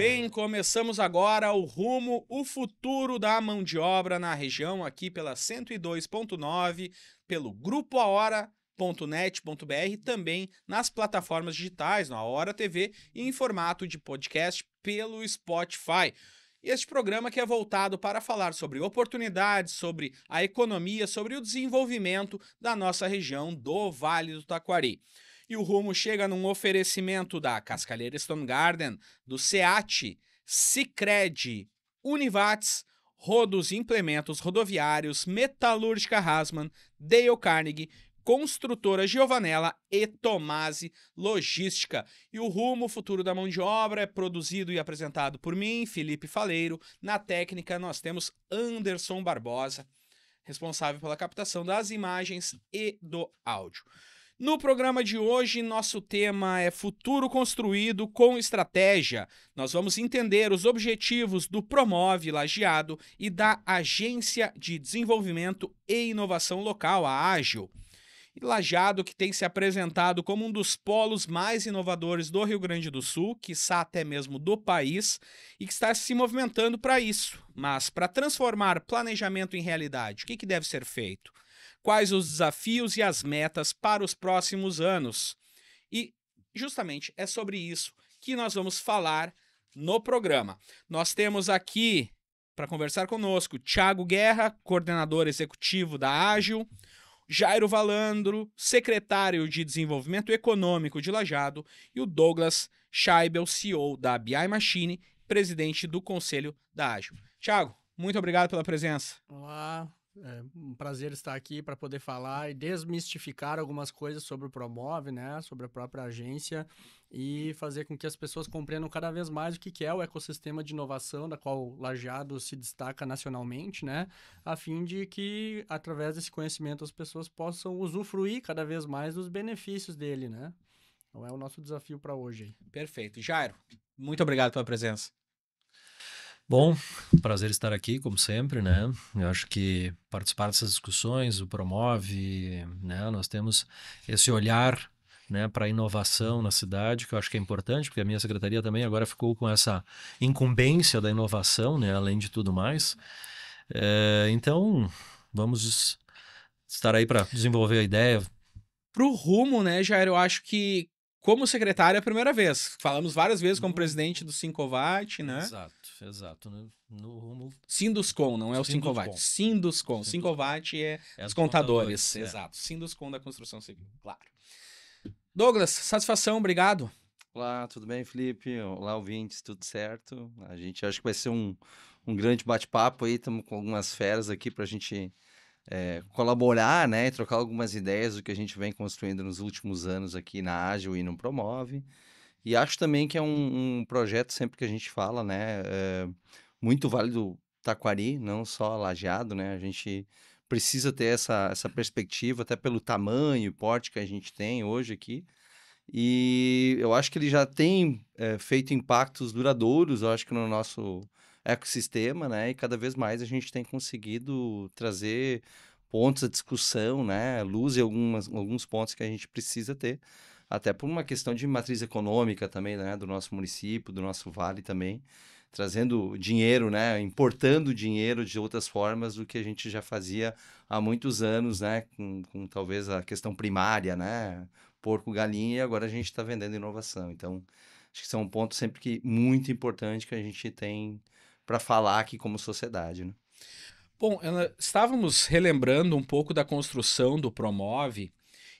bem, começamos agora o rumo, o futuro da mão de obra na região, aqui pela 102.9, pelo Grupo Ahora.net.br, também nas plataformas digitais, no Ahora TV e em formato de podcast pelo Spotify. Este programa que é voltado para falar sobre oportunidades, sobre a economia, sobre o desenvolvimento da nossa região do Vale do Taquari. E o rumo chega num oferecimento da Cascalheira Stone Garden, do SEAT, Sicredi, Univates, Rodos Implementos Rodoviários, Metalúrgica Hasman, Dale Carnegie, Construtora Giovanella e Tomasi Logística. E o Rumo Futuro da Mão de Obra é produzido e apresentado por mim, Felipe Faleiro. Na técnica nós temos Anderson Barbosa, responsável pela captação das imagens e do áudio. No programa de hoje, nosso tema é Futuro Construído com Estratégia. Nós vamos entender os objetivos do Promove Lajeado e da Agência de Desenvolvimento e Inovação Local, a Ágil. E Lajeado, que tem se apresentado como um dos polos mais inovadores do Rio Grande do Sul, quiçá até mesmo do país, e que está se movimentando para isso. Mas para transformar planejamento em realidade, o que deve ser feito? Quais os desafios e as metas para os próximos anos? E justamente é sobre isso que nós vamos falar no programa. Nós temos aqui, para conversar conosco, Thiago Guerra, coordenador executivo da Ágil, Jairo Valandro, secretário de Desenvolvimento Econômico de Lajeado, e o Douglas Scheibel, CEO da BI Machine, presidente do Conselho da Ágil. Thiago, muito obrigado pela presença. Olá, é um prazer estar aqui para poder falar e desmistificar algumas coisas sobre o Promove, né, sobre a própria agência e fazer com que as pessoas compreendam cada vez mais o que é o ecossistema de inovação da qual o Lajeado se destaca nacionalmente, né, a fim de que, através desse conhecimento, as pessoas possam usufruir cada vez mais dos benefícios dele, né. Então é o nosso desafio para hoje. Perfeito. Jairo, muito obrigado pela presença. Bom, prazer estar aqui, como sempre, né? Eu acho que participar dessas discussões, o Promove, né? Nós temos esse olhar, né, para a inovação na cidade, que eu acho que é importante, porque a minha secretaria também agora ficou com essa incumbência da inovação, né, além de tudo mais. Então, vamos estar aí para desenvolver a ideia. Para o Rumo, né, Jairo, eu acho que como secretário é a primeira vez. Falamos várias vezes como presidente do Sincovat, né? Exato. No Rumo... Sinduscon, não é o Sincovat. Sinduscon. Sincovat é os contadores. Exato. Sinduscon da construção civil, claro. Douglas, satisfação, obrigado. Olá, tudo bem, Felipe? Olá, ouvintes, tudo certo? A gente acha que vai ser um grande bate-papo aí, estamos com algumas feras aqui para a gente colaborar, né, e trocar algumas ideias do que a gente vem construindo nos últimos anos aqui na Ágil e no Promove. E acho também que é um projeto, sempre que a gente fala, né, muito Vale do Taquari, não só Lajeado, né, a gente precisa ter essa perspectiva, até pelo tamanho e porte que a gente tem hoje aqui. E eu acho que ele já tem feito impactos duradouros, eu acho que no nosso ecossistema, né? E cada vez mais a gente tem conseguido trazer pontos de discussão, né? Luz em alguns pontos que a gente precisa ter, até por uma questão de matriz econômica também, né? Do nosso município, do nosso vale também, trazendo dinheiro, né? Importando dinheiro de outras formas do que a gente já fazia há muitos anos, né? Com talvez a questão primária, né? Porco, galinha, e agora a gente está vendendo inovação. Então, acho que isso é um ponto sempre que muito importante que a gente tem para falar aqui como sociedade, né? Bom, estávamos relembrando um pouco da construção do Promove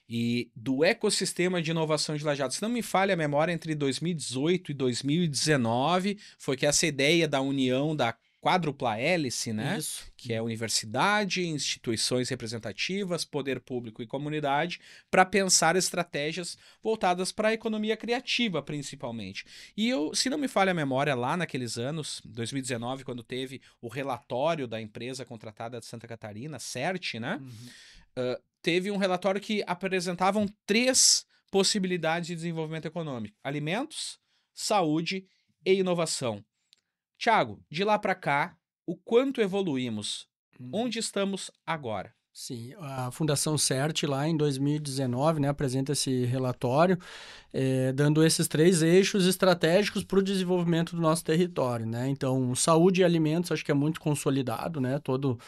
e do ecossistema de inovação de Lajeado. Se não me falha a memória, entre 2018 e 2019 foi que essa ideia da união da quádrupla hélice, né? Isso. Que é universidade, instituições representativas, poder público e comunidade, para pensar estratégias voltadas para a economia criativa, principalmente. E eu, se não me falha a memória, lá naqueles anos, 2019, quando teve o relatório da empresa contratada de Santa Catarina, CERT, né? Teve um relatório que apresentavam 3 possibilidades de desenvolvimento econômico: alimentos, saúde e inovação. Thiago, de lá para cá, o quanto evoluímos? Onde estamos agora? Sim, a Fundação CERT lá em 2019, né, apresenta esse relatório, dando esses 3 eixos estratégicos para o desenvolvimento do nosso território, né? Então, saúde e alimentos acho que é muito consolidado, né? Todo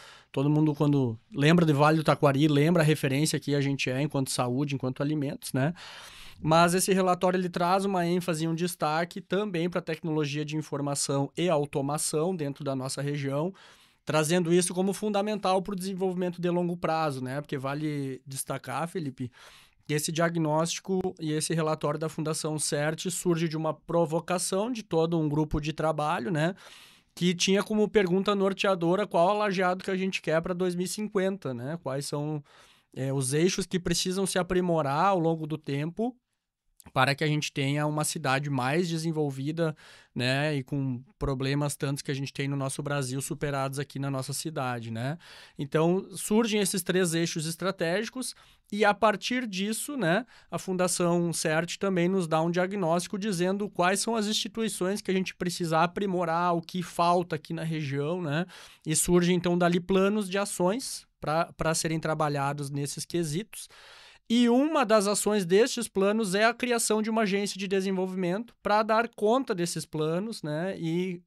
mundo quando lembra de Vale do Taquari, lembra a referência que a gente é enquanto saúde, enquanto alimentos, né? Mas esse relatório ele traz uma ênfase e um destaque também para a tecnologia de informação e automação dentro da nossa região, trazendo isso como fundamental para o desenvolvimento de longo prazo, né? Porque vale destacar, Felipe, que esse diagnóstico e esse relatório da Fundação CERT surge de uma provocação de todo um grupo de trabalho, né? Que tinha como pergunta norteadora qual o lajeado que a gente quer para 2050, né? Quais são os eixos que precisam se aprimorar ao longo do tempo para que a gente tenha uma cidade mais desenvolvida, né, e com problemas tantos que a gente tem no nosso Brasil superados aqui na nossa cidade, né? Então, surgem esses 3 eixos estratégicos e a partir disso, né, a Fundação CERT também nos dá um diagnóstico dizendo quais são as instituições que a gente precisa aprimorar, o que falta aqui na região, né? E surgem então dali planos de ações para serem trabalhados nesses quesitos. E uma das ações destes planos é a criação de uma agência de desenvolvimento para dar conta desses planos, né, e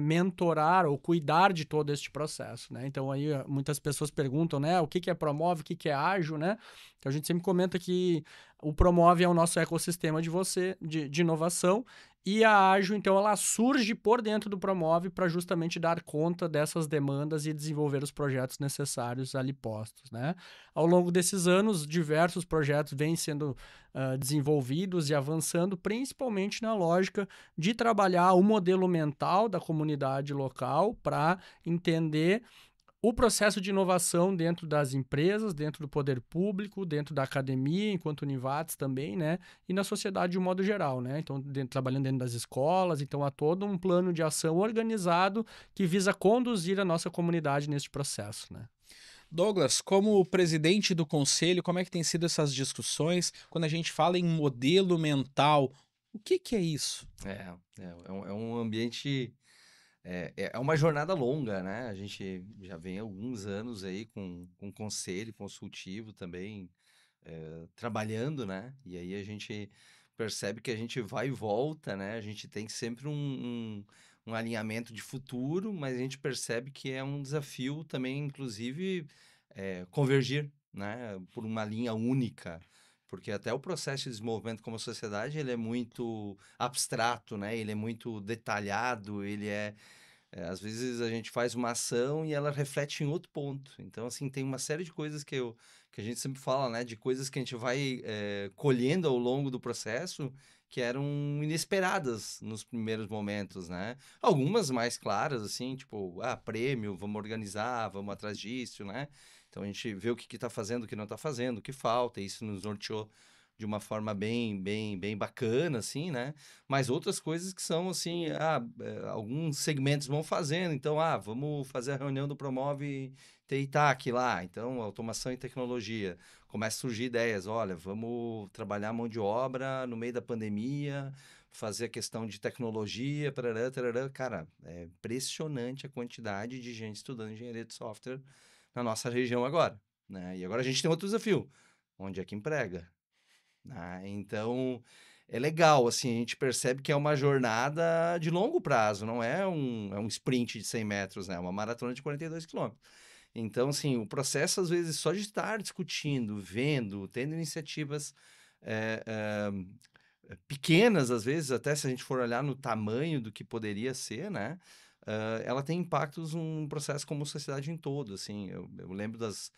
mentorar ou cuidar de todo este processo, né? Então aí muitas pessoas perguntam, né, o que é Promove, o que é Ágil, né? Então a gente sempre comenta que o Promove é o nosso ecossistema de inovação e a Ágil, então, ela surge por dentro do Promove para justamente dar conta dessas demandas e desenvolver os projetos necessários ali postos, né? Ao longo desses anos, diversos projetos vêm sendo desenvolvidos e avançando, principalmente na lógica de trabalhar o modelo mental da comunidade local para entender o processo de inovação dentro das empresas, dentro do poder público, dentro da academia, enquanto Univates também, né? E na sociedade de um modo geral, né? Então, trabalhando dentro das escolas, então há todo um plano de ação organizado que visa conduzir a nossa comunidade neste processo, né? Douglas, como presidente do conselho, como é que tem sido essas discussões quando a gente fala em modelo mental? O que é isso? É um ambiente, é uma jornada longa, né? A gente já vem há alguns anos aí com conselho consultivo também, trabalhando, né? E aí a gente percebe que a gente vai e volta, né? A gente tem sempre um alinhamento de futuro, mas a gente percebe que é um desafio também, inclusive, convergir, né? Por uma linha única. Porque até o processo de desenvolvimento como sociedade, ele é muito abstrato, né? Ele é muito detalhado, às vezes a gente faz uma ação e ela reflete em outro ponto. Então, assim, tem uma série de coisas que a gente sempre fala, né? De coisas que a gente vai colhendo ao longo do processo que eram inesperadas nos primeiros momentos, né? Algumas mais claras, assim, tipo, prêmio, vamos organizar, vamos atrás disso, né? Então, a gente vê o que está fazendo, o que não está fazendo, o que falta, e isso nos norteou de uma forma bem bacana, assim, né? Mas outras coisas que são, assim, alguns segmentos vão fazendo. Então, vamos fazer a reunião do Promove TITAC lá. Então, automação e tecnologia. Começa a surgir ideias. Olha, vamos trabalhar mão de obra no meio da pandemia, fazer a questão de tecnologia, tarará, tarará. Cara, é impressionante a quantidade de gente estudando engenharia de software na nossa região agora, né? E agora a gente tem outro desafio. Onde é que emprega? Então, é legal, assim, a gente percebe que é uma jornada de longo prazo, não é um sprint de 100 metros, né? É uma maratona de 42 quilômetros. Então, assim, o processo, às vezes, só de estar discutindo, vendo, tendo iniciativas pequenas, às vezes, até se a gente for olhar no tamanho do que poderia ser, né? Ela tem impactos num processo como sociedade em todo, assim. Eu lembro dos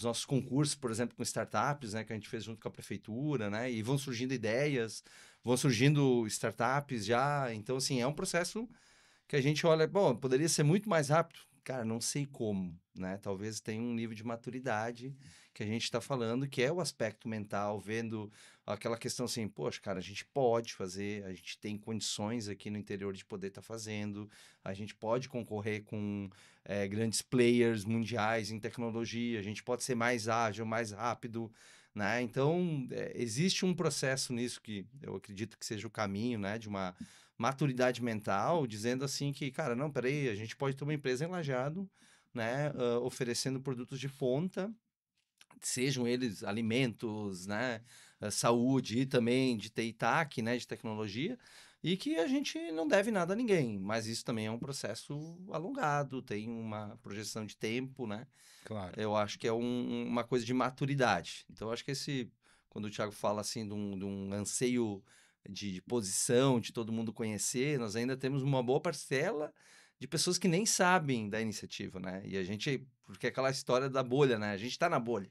nossos concursos, por exemplo, com startups, né, que a gente fez junto com a prefeitura, né, e vão surgindo ideias, vão surgindo startups já, então, assim, é um processo que a gente olha, bom, poderia ser muito mais rápido, cara, não sei como, né, talvez tenha um nível de maturidade que a gente está falando, que é o aspecto mental, vendo aquela questão assim, poxa, cara, a gente pode fazer, a gente tem condições aqui no interior de poder estar fazendo, a gente pode concorrer com grandes players mundiais em tecnologia, a gente pode ser mais ágil, mais rápido, né? Então, existe um processo nisso que eu acredito que seja o caminho, né, de uma maturidade mental, dizendo assim que, cara, não, peraí, a gente pode ter uma empresa em Lajeado, né, oferecendo produtos de ponta, sejam eles alimentos, né, saúde e também de TI TAC, né, de tecnologia, e que a gente não deve nada a ninguém, mas isso também é um processo alongado, tem uma projeção de tempo, né? Claro. Eu acho que é uma coisa de maturidade. Então, eu acho que quando o Thiago fala assim de um anseio de posição, de todo mundo conhecer, nós ainda temos uma boa parcela de pessoas que nem sabem da iniciativa, né? E a gente, porque é aquela história da bolha, né? A gente está na bolha,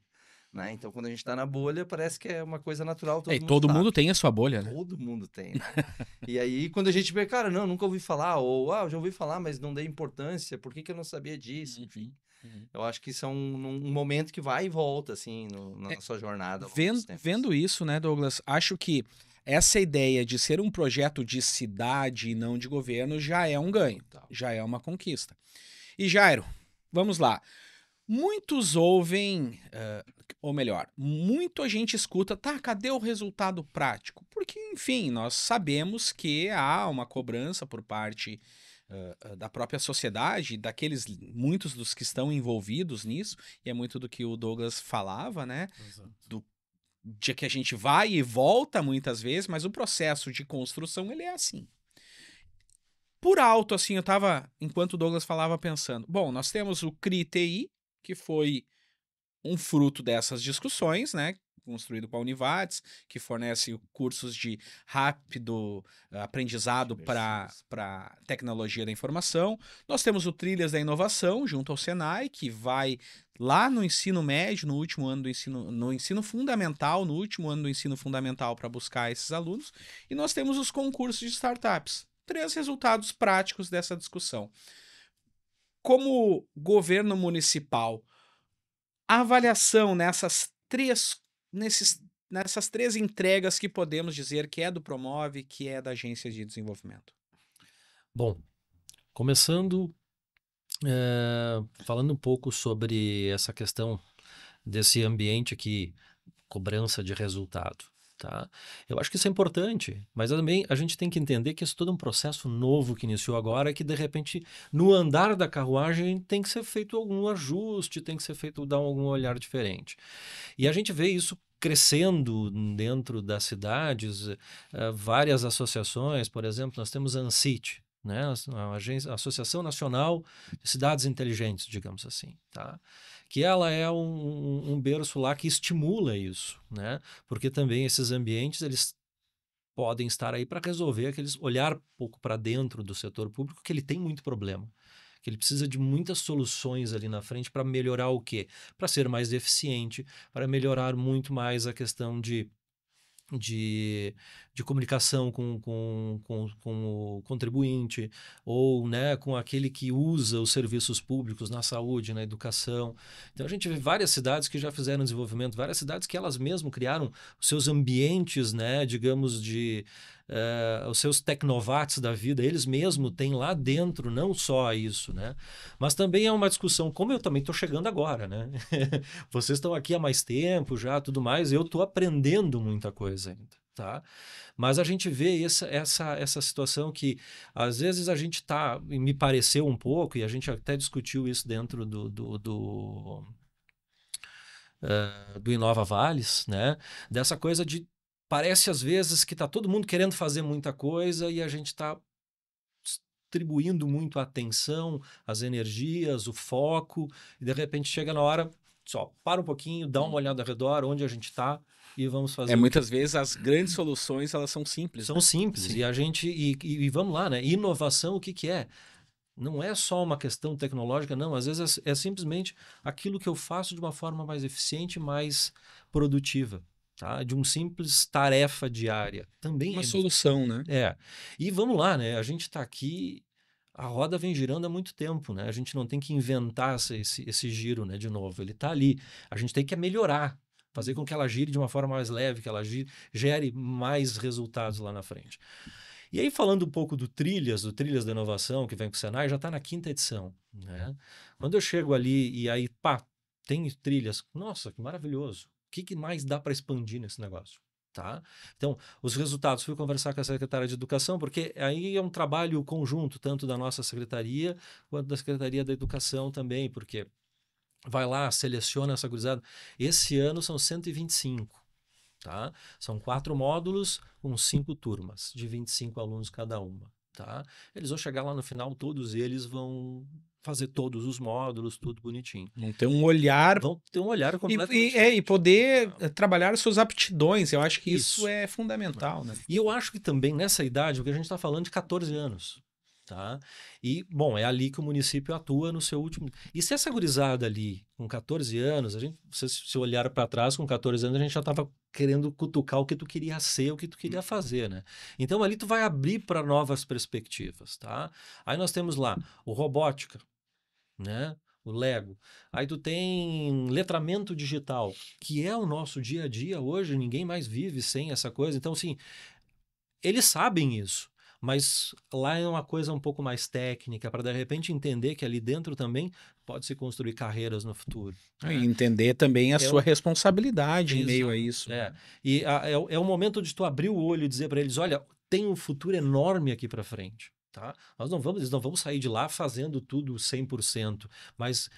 né? Então, quando a gente está na bolha, parece que é uma coisa natural, todo E mundo todo sabe. mundo tem a sua bolha, né? Todo mundo tem, né? E aí, quando a gente vê, cara, não, nunca ouvi falar, ou, eu já ouvi falar, mas não dei importância, por que que eu não sabia disso? Enfim, eu acho que isso é um momento que vai e volta, assim, na sua jornada. ao longo dos tempos. Vendo isso, né, Douglas, acho que essa ideia de ser um projeto de cidade e não de governo já é um ganho, Total. já é uma conquista. E Jairo, vamos lá. Muitos ouvem, ou melhor, muita gente escuta, tá, cadê o resultado prático? Porque, enfim, nós sabemos que há uma cobrança por parte da própria sociedade, muitos dos que estão envolvidos nisso, e é muito do que o Douglas falava, né? De que a gente vai e volta muitas vezes, mas o processo de construção, ele é assim. Por alto, assim, eu tava, enquanto o Douglas falava, pensando, bom, nós temos o CRI-TI, que foi um fruto dessas discussões, né? Construído com a Univates, que fornece cursos de rápido aprendizado para tecnologia da informação. Nós temos o Trilhas da Inovação, junto ao Senai, que vai lá no ensino médio, no último ano no ensino fundamental, no último ano do ensino fundamental para buscar esses alunos. E nós temos os concursos de startups. 3 resultados práticos dessa discussão. Como governo municipal, a avaliação nessas 3 entregas que podemos dizer que é do Promove, que é da Agência de Desenvolvimento. Bom, começando falando um pouco sobre essa questão desse ambiente aqui, cobrança de resultado. Tá? Eu acho que isso é importante, mas também a gente tem que entender que isso é todo um processo novo que iniciou agora, que de repente no andar da carruagem tem que ser feito algum ajuste, tem que ser feito dar algum olhar diferente. E a gente vê isso crescendo dentro das cidades, várias associações, por exemplo, nós temos a ANCIT, né? A Associação Nacional de Cidades Inteligentes, digamos assim, tá? Que ela é um berço lá que estimula isso, né? Porque também esses ambientes, eles podem estar aí para resolver olhar um pouco para dentro do setor público, que ele tem muito problema, que ele precisa de muitas soluções ali na frente para melhorar o quê? Para ser mais eficiente, para melhorar muito mais a questão de comunicação com o contribuinte, ou, né, com aquele que usa os serviços públicos na saúde, na educação. Então a gente vê várias cidades que já fizeram desenvolvimento, várias cidades que elas mesmas criaram os seus ambientes, né, digamos, os seus tecnovats da vida, eles mesmos têm lá dentro, não só isso, né? Mas também é uma discussão, como eu também estou chegando agora, né? Vocês estão aqui há mais tempo já, tudo mais, eu estou aprendendo muita coisa ainda, tá? Mas a gente vê essa situação que às vezes a gente tá, e me pareceu um pouco, e a gente até discutiu isso dentro do Inova Vales, né? Dessa coisa de parece às vezes que está todo mundo querendo fazer muita coisa e a gente está distribuindo muito a atenção, as energias, o foco, e de repente chega na hora, só para um pouquinho, dá uma olhada ao redor, onde a gente está, e vamos fazer. Muitas vezes as grandes soluções, elas são simples. São simples, e a gente, e vamos lá, né? Inovação, o que é? Não é só uma questão tecnológica, não. Às vezes é simplesmente aquilo que eu faço de uma forma mais eficiente, mais produtiva. Tá? De uma simples tarefa diária. Também uma solução, né? E vamos lá, né? A gente está aqui, a roda vem girando há muito tempo, né? A gente não tem que inventar esse giro, né? De novo, ele está ali. A gente tem que melhorar, fazer com que ela gire de uma forma mais leve, que ela gere mais resultados lá na frente. E aí, falando um pouco do Trilhas da Inovação, que vem com o Senai, já está na 5ª edição, né? Quando eu chego ali e aí, pá, tem trilhas, nossa, que maravilhoso. O que mais dá para expandir nesse negócio? Tá? Então, os resultados, fui conversar com a secretária de Educação, porque aí é um trabalho conjunto, tanto da nossa secretaria, quanto da Secretaria da Educação também, porque vai lá, seleciona essa gurizada. Esse ano são 125, tá? São 4 módulos com 5 turmas, de 25 alunos cada uma, tá? Eles vão chegar lá no final, todos eles vão fazer todos os módulos, tudo bonitinho. Vão ter um olhar Vão ter um olhar completamente e diferente. poder trabalhar suas aptidões. Eu acho que isso Isso. é fundamental, né? E eu acho que também nessa idade, porque a gente está falando de 14 anos, tá? E, bom, é ali que o município atua no seu último... E se essa gurizada ali, com 14 anos, se olhar para trás, com 14 anos, a gente já estava querendo cutucar o que tu queria ser, o que tu queria fazer, né? Então, ali tu vai abrir para novas perspectivas, tá? Aí nós temos lá o robótica, né? O Lego. Aí tu tem letramento digital, que é o nosso dia a dia hoje, ninguém mais vive sem essa coisa. Então, assim, eles sabem isso, mas lá é uma coisa um pouco mais técnica, para de repente entender que ali dentro também pode-se construir carreiras no futuro. E entender também a sua o- responsabilidade em meio a Exato. isso. E é o momento de tu abrir o olho e dizer para eles, olha, tem um futuro enorme aqui para frente. Tá? Eles não vamos sair de lá fazendo tudo 100%, mas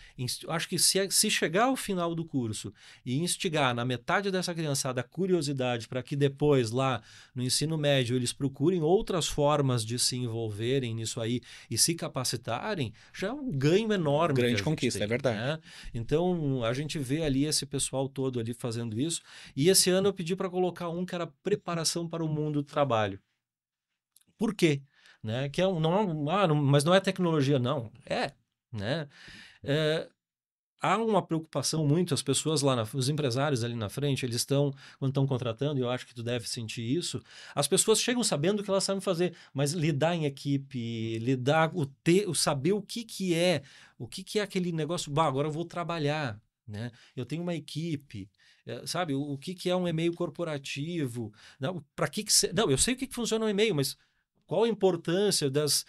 acho que se chegar ao final do curso e instigar na metade dessa criançada a curiosidade para que depois lá no ensino médio eles procurem outras formas de se envolverem nisso aí e se capacitarem, já é um ganho enorme. Grande que a gente conquista, tem, é verdade. né? Então a gente vê ali esse pessoal todo ali fazendo isso, e esse ano eu pedi para colocar um que era preparação para o mundo do trabalho. Por quê? Né? Que mas não é tecnologia, não. Né? Há uma preocupação muito, as pessoas lá, os empresários ali na frente, eles estão, quando estão contratando, e eu acho que tu deve sentir isso, as pessoas chegam sabendo o que elas sabem fazer, mas lidar em equipe, saber o que é aquele negócio, agora eu vou trabalhar, né? Eu tenho uma equipe, sabe? O que é um e-mail corporativo, não, não, eu sei o que funciona um e-mail, mas qual a importância das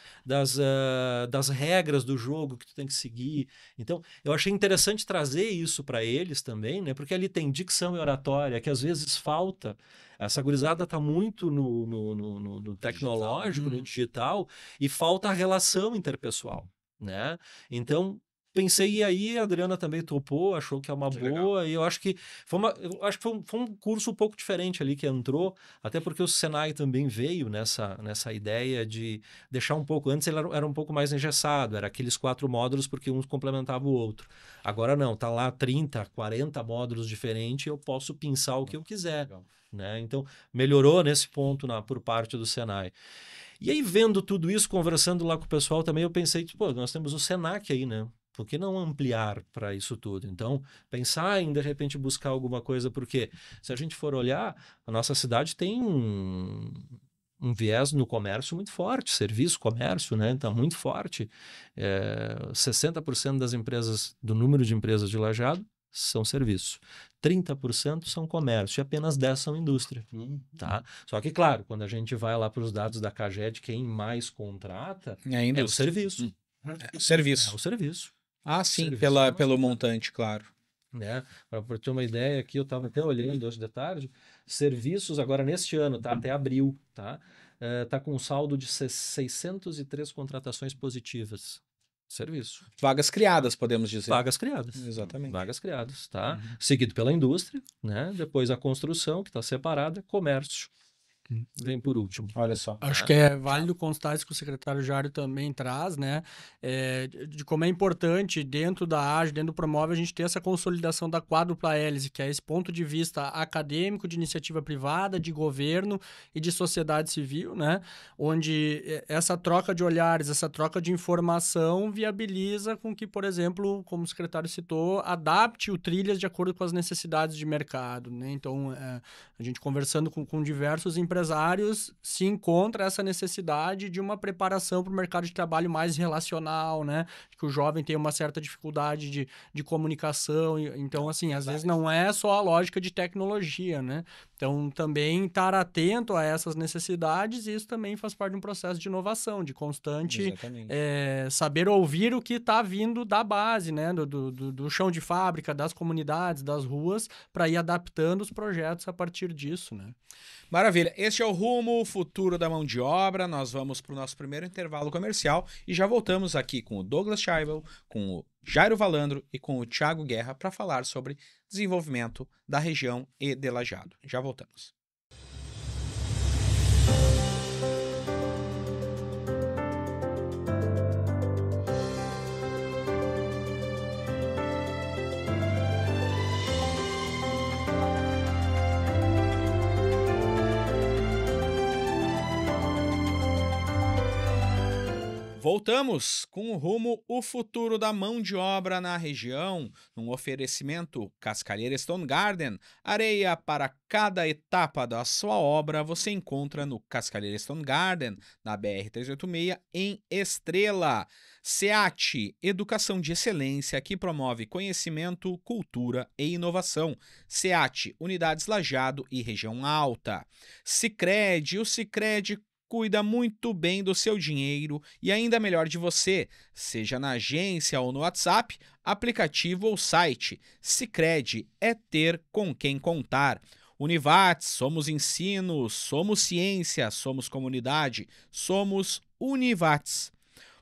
regras do jogo que tu tem que seguir? Então, eu achei interessante trazer isso para eles também, né? Porque ali tem dicção e oratória, que às vezes falta. Essa gurizada está muito no tecnológico, no digital, e falta a relação interpessoal, né? Então, pensei, e aí a Adriana também topou, achou que é uma boa, e eu acho que foi um curso um pouco diferente ali que entrou, até porque o Senai também veio nessa ideia de deixar um pouco, antes ele era um pouco mais engessado, era aqueles 4 módulos porque um complementava o outro. Agora não, tá lá 30, 40 módulos diferentes, eu posso pensar o que eu quiser, né? Então melhorou nesse ponto por parte do Senai. E aí vendo tudo isso, conversando lá com o pessoal também, eu pensei, pô, nós temos o Senac aí, né? Por que não ampliar para isso tudo? Então, pensar em, de repente, buscar alguma coisa, porque se a gente for olhar, a nossa cidade tem um viés no comércio muito forte, serviço, comércio, né? Está muito forte. 60% das empresas, do número de empresas de Lajeado, são serviço. 30% são comércio e apenas 10% são indústria. Tá? Só que, claro, quando a gente vai lá para os dados da CAGED, quem mais contrata é o serviço. É o serviço. É o serviço. Ah, sim, Serviço. pelo montante, claro. Né? Para ter uma ideia aqui, eu estava até olhando hoje de tarde, serviços agora neste ano, tá? Até abril, tá? Tá com um saldo de 603 contratações positivas. Serviço. Vagas criadas, podemos dizer. Vagas criadas. Exatamente. Vagas criadas, tá? Seguido pela indústria, né? Depois a construção, que está separada, comércio. Vem por último. Olha só. Acho que é válido constar isso que o secretário Jário também traz, né? De como é importante dentro da AGE, dentro do Promove, a gente ter essa consolidação da quádrupla hélice, que é esse ponto de vista acadêmico, de iniciativa privada, de governo e de sociedade civil, né? Onde essa troca de olhares, essa troca de informação viabiliza com que, por exemplo, como o secretário citou, adapte o trilhas de acordo com as necessidades de mercado, né? Então, a gente conversando com diversos empresários, empresários se encontra essa necessidade de uma preparação para o mercado de trabalho mais relacional, né? Que o jovem tem uma certa dificuldade de comunicação. Então, assim, às vezes não é só a lógica de tecnologia, né? Então, também estar atento a essas necessidades, e isso também faz parte de um processo de inovação, de constante saber ouvir o que está vindo da base, né? Do chão de fábrica, das comunidades, das ruas, para ir adaptando os projetos a partir disso, né? Maravilha. Este é o Rumo, o futuro da mão de obra. Nós vamos para o nosso primeiro intervalo comercial e já voltamos aqui com o Douglas Scheibel, com o Jairo Valandro e com o Thiago Guerra para falar sobre desenvolvimento da região e de Lajeado. Já voltamos. Voltamos com o Rumo, o futuro da mão de obra na região, num oferecimento Cascalheira Stone Garden. Areia para cada etapa da sua obra você encontra no Cascalheira Stone Garden, na BR-386, em Estrela. SEAT, educação de excelência que promove conhecimento, cultura e inovação. SEAT, Unidades Lajeado e Região Alta. Sicredi, o Sicredi cuida muito bem do seu dinheiro e ainda melhor de você, seja na agência ou no WhatsApp, aplicativo ou site. Sicredi é ter com quem contar. Univates, somos ensino, somos ciência, somos comunidade, somos Univates.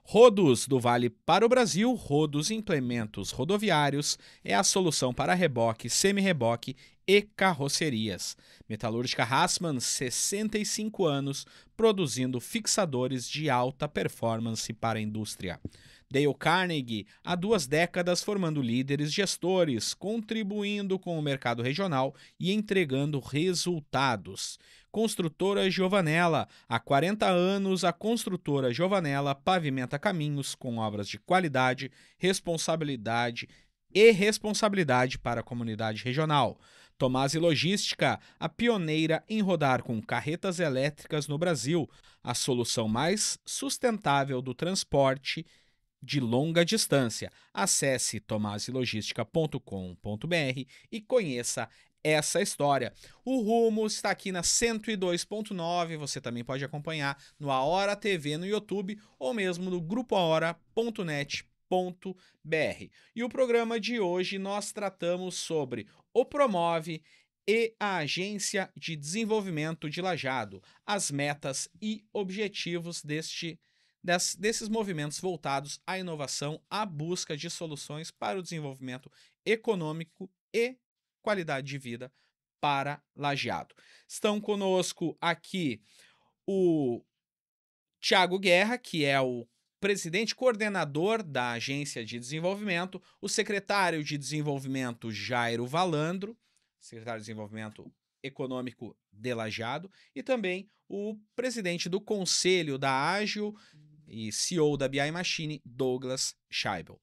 Rodos do Vale para o Brasil, Rodos Implementos Rodoviários é a solução para reboque, semi-reboque e carrocerias. Metalúrgica Hassmann, 65 anos, produzindo fixadores de alta performance para a indústria. Dale Carnegie, há 2 décadas formando líderes gestores, contribuindo com o mercado regional e entregando resultados. Construtora Giovanella, há 40 anos a construtora Giovanella pavimenta caminhos com obras de qualidade, responsabilidade para a comunidade regional. Tomasi Logística, a pioneira em rodar com carretas elétricas no Brasil, a solução mais sustentável do transporte de longa distância. Acesse tomasilogistica.com.br e conheça essa história. O Rumo está aqui na 102.9, você também pode acompanhar no A Hora TV no YouTube ou mesmo no grupoahora.net.br. E o programa de hoje nós tratamos sobre o Promove e a Agência de Desenvolvimento de Lajeado, as metas e objetivos desses movimentos voltados à inovação, à busca de soluções para o desenvolvimento econômico e qualidade de vida para Lajeado. Estão conosco aqui o Thiago Guerra, que é o presidente coordenador da Agência de Desenvolvimento, o secretário de Desenvolvimento Jairo Valandro, secretário de Desenvolvimento Econômico de Lajeado, e também o presidente do Conselho da Ágil e CEO da BI Machine, Douglas Scheibel.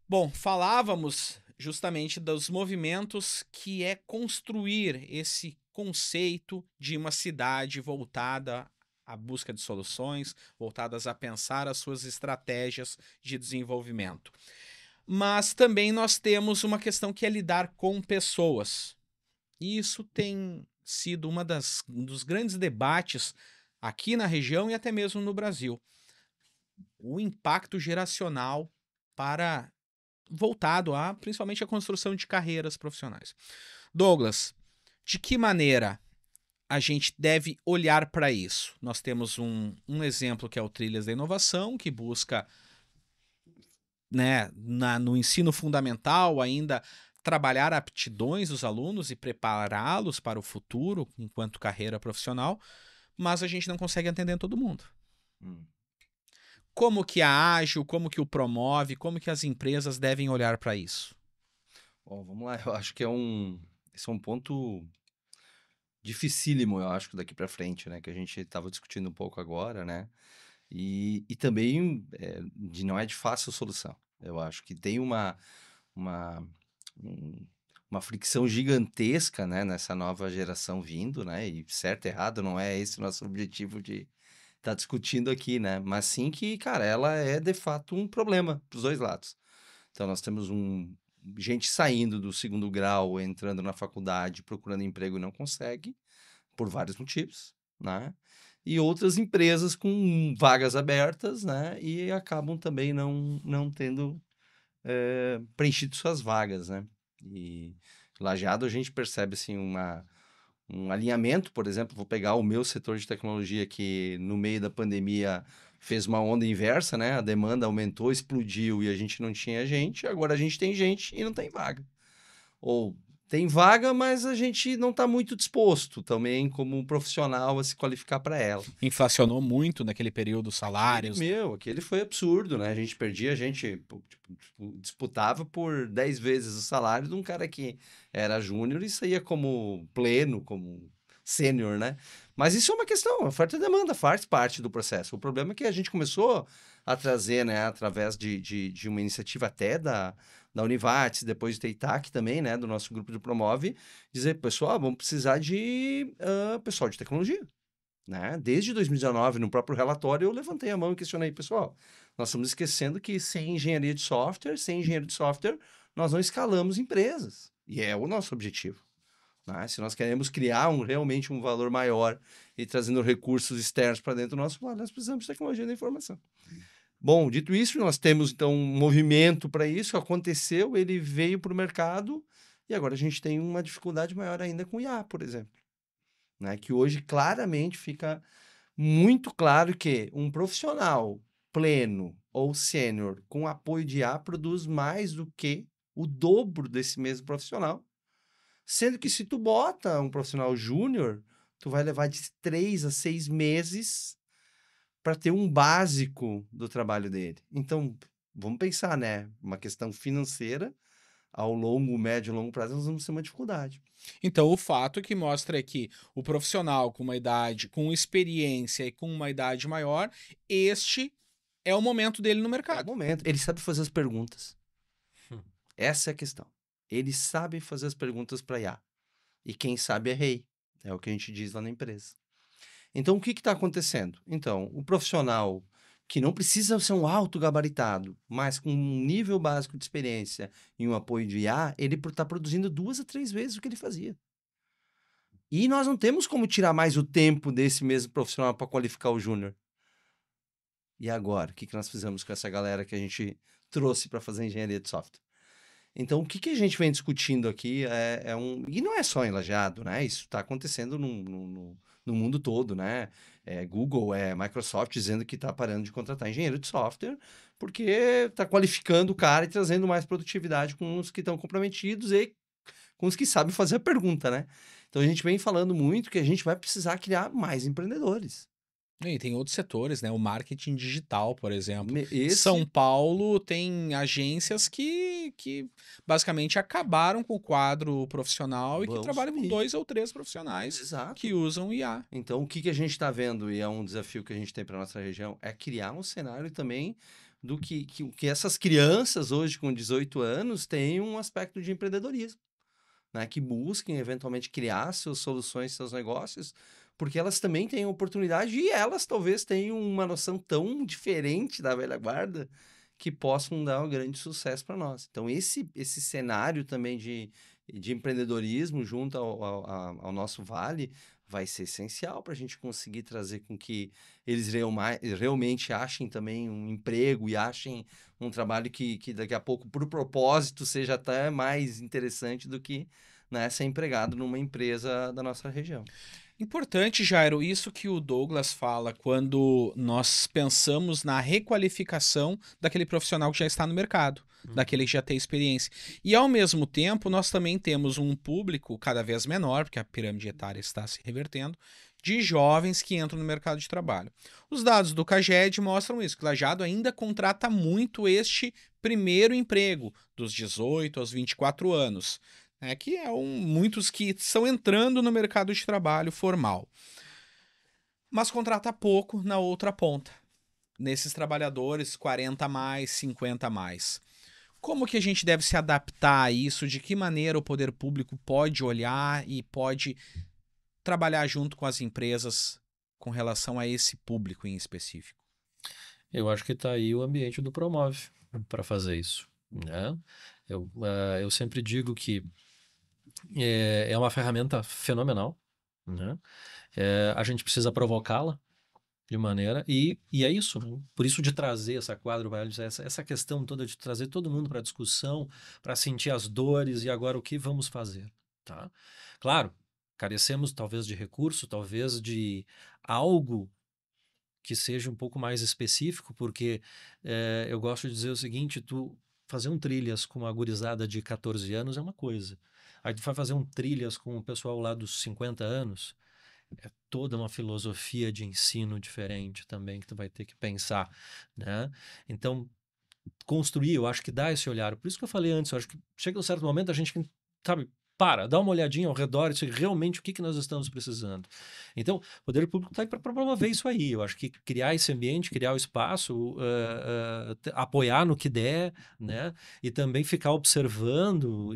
Bom, falávamos justamente dos movimentos que é construir esse conceito de uma cidade voltada à busca de soluções, voltadas a pensar as suas estratégias de desenvolvimento. Mas também nós temos uma questão que é lidar com pessoas. E isso tem sido um dos grandes debates aqui na região e até mesmo no Brasil. O impacto geracional voltado principalmente a construção de carreiras profissionais. Douglas, de que maneira a gente deve olhar para isso? Nós temos um exemplo que é o Trilhas da Inovação, que busca, né, no ensino fundamental ainda trabalhar aptidões dos alunos e prepará-los para o futuro enquanto carreira profissional, mas a gente não consegue atender todo mundo. Como que a Ágil, como que o Promove, como que as empresas devem olhar para isso? Bom, vamos lá. Eu acho que esse é um ponto dificílimo, eu acho, daqui para frente, né? Que a gente estava discutindo um pouco agora, né? E também não é de fácil solução. Eu acho que tem um uma fricção gigantesca, né, nessa nova geração vindo, né, e certo e errado não é esse o nosso objetivo de estar discutindo aqui, né, mas sim que, cara, ela é de fato um problema para os dois lados. Então nós temos gente saindo do segundo grau, entrando na faculdade, procurando emprego e não consegue, por vários motivos, né, e outras empresas com vagas abertas, né, e acabam também não tendo preenchido suas vagas, né? E Lajeado a gente percebe assim um alinhamento, por exemplo, vou pegar o meu setor de tecnologia que no meio da pandemia fez uma onda inversa, né? A demanda aumentou, explodiu e a gente não tinha gente, agora a gente tem gente e não tem vaga. Ou tem vaga, mas a gente não está muito disposto também como um profissional a se qualificar para ela. Inflacionou muito naquele período os salários. Aquele foi absurdo, né? A gente disputava por 10 vezes o salário de um cara que era júnior e saía como pleno, como sênior, né? Mas isso é uma questão, oferta e demanda faz parte do processo. O problema é que a gente começou a trazer, né, através de uma iniciativa até da Univates, depois do Teitac também, né, do nosso grupo de Promove, dizer, pessoal, vamos precisar de pessoal de tecnologia. Né? Desde 2019, no próprio relatório, eu levantei a mão e questionei, pessoal, nós estamos esquecendo que sem engenharia de software, nós não escalamos empresas. E é o nosso objetivo. Né? Se nós queremos criar realmente um valor maior e trazendo recursos externos para dentro do nosso lado, nós precisamos de tecnologia da informação. Bom, dito isso, nós temos então um movimento para isso, aconteceu, ele veio para o mercado e agora a gente tem uma dificuldade maior ainda com o IA, por exemplo. Né, que hoje claramente fica muito claro que um profissional pleno ou sênior com apoio de IA produz mais do que o dobro desse mesmo profissional. Sendo que se tu bota um profissional júnior, tu vai levar de 3 a 6 meses para ter um básico do trabalho dele. Então, vamos pensar, né? Uma questão financeira, ao médio e longo prazo, nós vamos ter uma dificuldade. Então, o fato que mostra é que o profissional com uma idade, com experiência e com uma idade maior, este é o momento dele no É o mercado. momento. Ele sabe fazer as perguntas. Essa é a questão. Ele sabe fazer as perguntas para IA. E quem sabe é rei. É o que a gente diz lá na empresa. Então, o que está acontecendo? Então, o profissional que não precisa ser um alto gabaritado, mas com um nível básico de experiência e um apoio de IA, ele está produzindo 2 a 3 vezes o que ele fazia. E nós não temos como tirar mais o tempo desse mesmo profissional para qualificar o júnior. E agora? O que nós fizemos com essa galera que a gente trouxe para fazer engenharia de software? Então, o que a gente vem discutindo aqui E não é só em Lajeado, né? Isso está acontecendo no mundo todo, né? Google, Microsoft dizendo que está parando de contratar engenheiro de software porque está qualificando o cara e trazendo mais produtividade com os que estão comprometidos e com os que sabem fazer a pergunta, né? Então, a gente vem falando muito que a gente vai precisar criar mais empreendedores. E tem outros setores, né? O marketing digital, por exemplo. Esse... São Paulo tem agências que basicamente acabaram com o quadro profissional e que trabalham com 2 ou 3 profissionais que usam IA. Então, o que a gente está vendo, e é um desafio que a gente tem para a nossa região, é criar um cenário também do que essas crianças hoje com 18 anos têm um aspecto de empreendedorismo, né? Que busquem eventualmente criar suas soluções, seus negócios, porque elas também têm oportunidade e elas talvez tenham uma noção tão diferente da velha guarda que possam dar um grande sucesso para nós. Então, esse cenário também de empreendedorismo junto ao nosso Vale vai ser essencial para a gente conseguir trazer com que eles realmente achem também um emprego e achem um trabalho que daqui a pouco, por propósito, seja até mais interessante do que, né, ser empregado numa empresa da nossa região. Importante, Jairo, isso que o Douglas fala quando nós pensamos na requalificação daquele profissional que já está no mercado, daquele que já tem experiência. E, ao mesmo tempo, nós também temos um público cada vez menor, porque a pirâmide etária está se revertendo, de jovens que entram no mercado de trabalho. Os dados do CAGED mostram isso, que Lajeado ainda contrata muito este primeiro emprego, dos 18 aos 24 anos. Que muitos que estão entrando no mercado de trabalho formal. Mas contrata pouco na outra ponta, nesses trabalhadores 40 a mais, 50 a mais. Como que a gente deve se adaptar a isso? De que maneira o poder público pode olhar e pode trabalhar junto com as empresas com relação a esse público em específico? Eu acho que está aí o ambiente do Promove para fazer isso, né? Eu sempre digo que é uma ferramenta fenomenal, né? A gente precisa provocá-la de maneira, e é isso, né? Por isso de trazer essa quadro-análise, essa questão toda de trazer todo mundo para a discussão, para sentir as dores e agora o que vamos fazer, tá? Claro, carecemos talvez de recurso, talvez de algo que seja um pouco mais específico, porque eu gosto de dizer o seguinte, tu fazer um trilhas com uma gurizada de 14 anos é uma coisa, aí tu vai fazer um trilhas com o pessoal lá dos 50 anos, é toda uma filosofia de ensino diferente também que tu vai ter que pensar, né? Então, construir, eu acho que dá esse olhar. Por isso que eu falei antes, eu acho que chega um certo momento a gente, sabe, dá uma olhadinha ao redor e diz realmente o que nós estamos precisando. Então, o poder público está aí para promover isso aí. Eu acho que criar esse ambiente, criar o espaço, apoiar no que der, né? E também ficar observando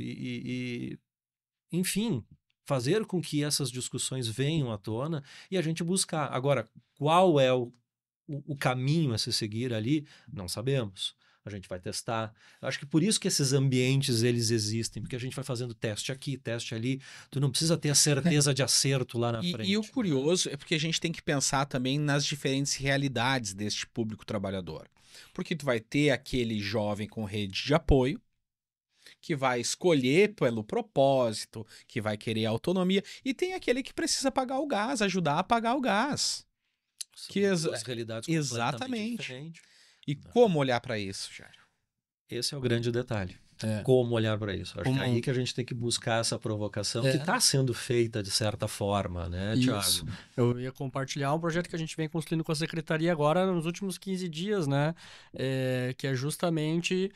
enfim, fazer com que essas discussões venham à tona e a gente buscar. Agora, qual é o caminho a se seguir ali? Não sabemos. A gente vai testar. Eu acho que por isso que esses ambientes, eles existem, porque a gente vai fazendo teste aqui, teste ali. Tu não precisa ter a certeza de acerto lá na frente. E o curioso é porque a gente tem que pensar também nas diferentes realidades deste público trabalhador. Porque tu vai ter aquele jovem com rede de apoio, que vai escolher pelo propósito, que vai querer autonomia, e tem aquele que precisa pagar o gás, ajudar a pagar o gás. São Que duas realidades completamente exatamente. diferentes. E como olhar para isso, Jairo? Esse é o grande detalhe. Como olhar para isso. Acho que é aí que a gente tem que buscar essa provocação que está sendo feita de certa forma, né, Thiago? Eu ia compartilhar um projeto que a gente vem construindo com a Secretaria agora nos últimos 15 dias, né? Que é justamente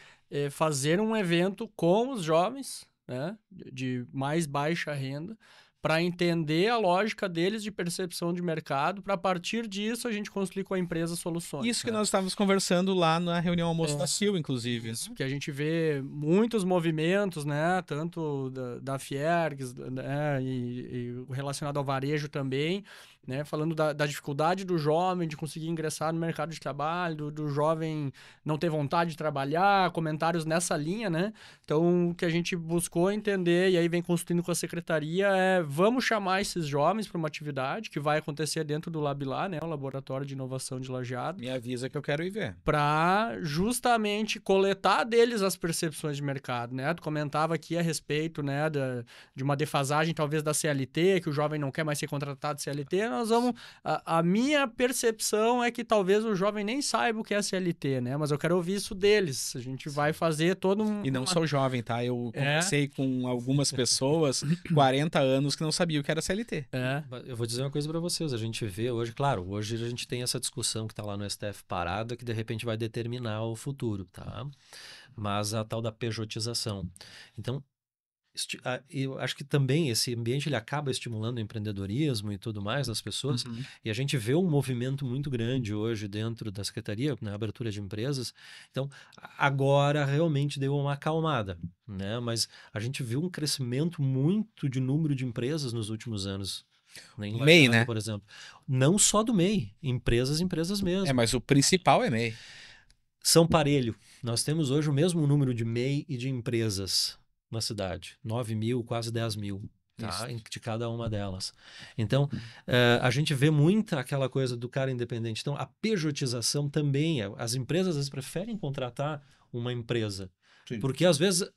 fazer um evento com os jovens, né? De mais baixa renda, para entender a lógica deles de percepção de mercado, para a partir disso a gente construir com a empresa soluções. Isso que nós estávamos conversando lá na reunião almoço da CIL, inclusive. Que a gente vê muitos movimentos, né, tanto da Fiergs, né, e relacionado ao varejo também, né, falando da dificuldade do jovem de conseguir ingressar no mercado de trabalho, do jovem não ter vontade de trabalhar, comentários nessa linha, né? Então, o que a gente buscou entender, e aí vem construindo com a secretaria, vamos chamar esses jovens para uma atividade que vai acontecer dentro do Labilá, né, o Laboratório de Inovação de Lajeado. Me avisa que eu quero ir ver. Para justamente coletar deles as percepções de mercado, né? Tu comentava aqui a respeito, né, de uma defasagem talvez da CLT, que o jovem não quer mais ser contratado CLT. Nós vamos... A minha percepção é que talvez o jovem nem saiba o que é CLT, né? Mas eu quero ouvir isso deles. A gente vai fazer todo um... E não sou jovem, tá? Eu conversei com algumas pessoas, 40 anos, que não sabiam o que era CLT. Eu vou dizer uma coisa para vocês. A gente vê hoje, claro, hoje a gente tem essa discussão que está lá no STF parada, que de repente vai determinar o futuro, tá? Mas a tal da pejotização. Então, eu acho que também esse ambiente ele acaba estimulando o empreendedorismo e tudo mais das pessoas, e a gente vê um movimento muito grande hoje dentro da Secretaria, na abertura de empresas. Então, agora realmente deu uma acalmada, né? Mas a gente viu um crescimento muito de número de empresas nos últimos anos. O MEI, né? Por exemplo. Não só do MEI, empresas mesmo. Mas o principal é MEI. São parelho. Nós temos hoje o mesmo número de MEI e de empresas na cidade. 9 mil, quase 10 mil. Tá? De cada uma delas. Então, a gente vê muita aquela coisa do cara independente. Então, a pejotização também. As empresas às vezes preferem contratar uma empresa. Sim. Porque às vezes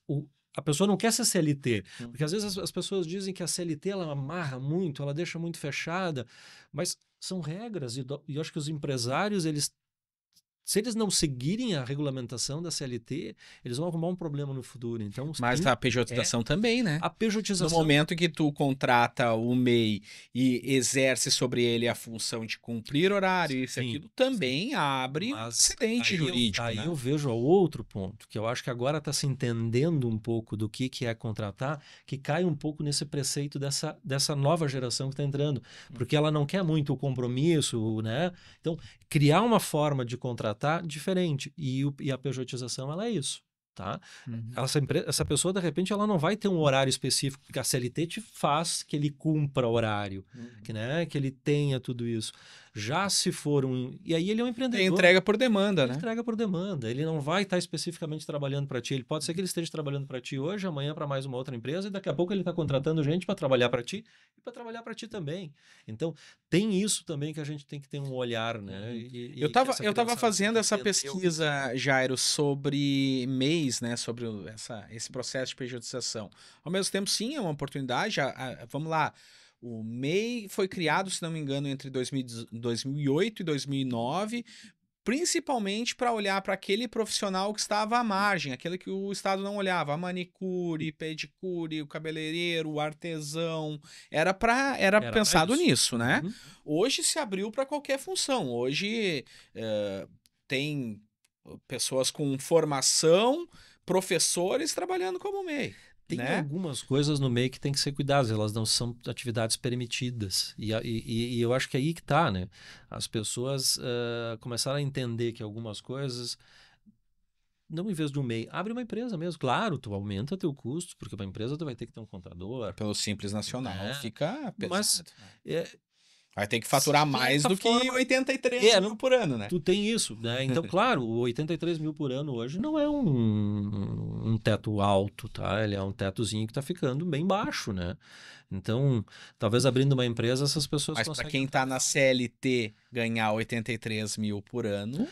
a pessoa não quer ser CLT. Porque às vezes as pessoas dizem que a CLT ela amarra muito, ela deixa muito fechada. Mas são regras. E eu acho que os empresários, se eles não seguirem a regulamentação da CLT, eles vão arrumar um problema no futuro. Então, mas a pejotização também, né? A pejotização. No momento em que tu contrata o MEI e exerce sobre ele a função de cumprir horário, isso e aquilo, também abre um acidente jurídico. Aí né? eu vejo outro ponto, que eu acho que agora está se entendendo um pouco do que é contratar, que cai um pouco nesse preceito dessa nova geração que está entrando. Porque ela não quer muito o compromisso, né? Então, criar uma forma de contratar diferente. E a pejotização, ela é isso. tá? Essa pessoa, de repente, ela não vai ter um horário específico, porque a CLT te faz que ele cumpra horário, que ele tenha tudo isso. Já se for e aí ele é um empreendedor. Tem entrega por demanda, né? Entrega por demanda. Ele não vai estar especificamente trabalhando para ti. Ele pode ser que ele esteja trabalhando para ti hoje, amanhã para mais uma outra empresa, e daqui a pouco ele está contratando gente para trabalhar para ti e para trabalhar para ti também. Então, tem isso também que a gente tem que ter um olhar, né? Eu tava fazendo essa pesquisa, Jairo, sobre MEIs, né? Sobre esse processo de pejotização. Ao mesmo tempo, sim, é uma oportunidade. Vamos lá. O MEI foi criado, se não me engano, entre 2008 e 2009, principalmente para olhar para aquele profissional que estava à margem, aquele que o Estado não olhava, a manicure, pedicure, o cabeleireiro, o artesão, era pensado nisso, né? Hoje se abriu para qualquer função. Hoje tem pessoas com formação, professores trabalhando como MEI. Tem algumas coisas no meio que tem que ser cuidadas, elas não são atividades permitidas. E eu acho que é aí que tá, né? As pessoas começaram a entender que algumas coisas, não em vez de um MEI, abre uma empresa mesmo. Claro, tu aumenta teu custo, porque uma empresa tu vai ter que ter um contador. Pelo Simples Nacional fica pesado. Mas vai ter que faturar mais do que 83 mil por ano, né? Tu tem isso, né? Então, claro, o 83 mil por ano hoje não é um teto alto, tá? Ele é um tetozinho que tá ficando bem baixo, né? Então, talvez abrindo uma empresa, essas pessoas conseguem... Mas para quem tá na CLT ganhar 83 mil por ano...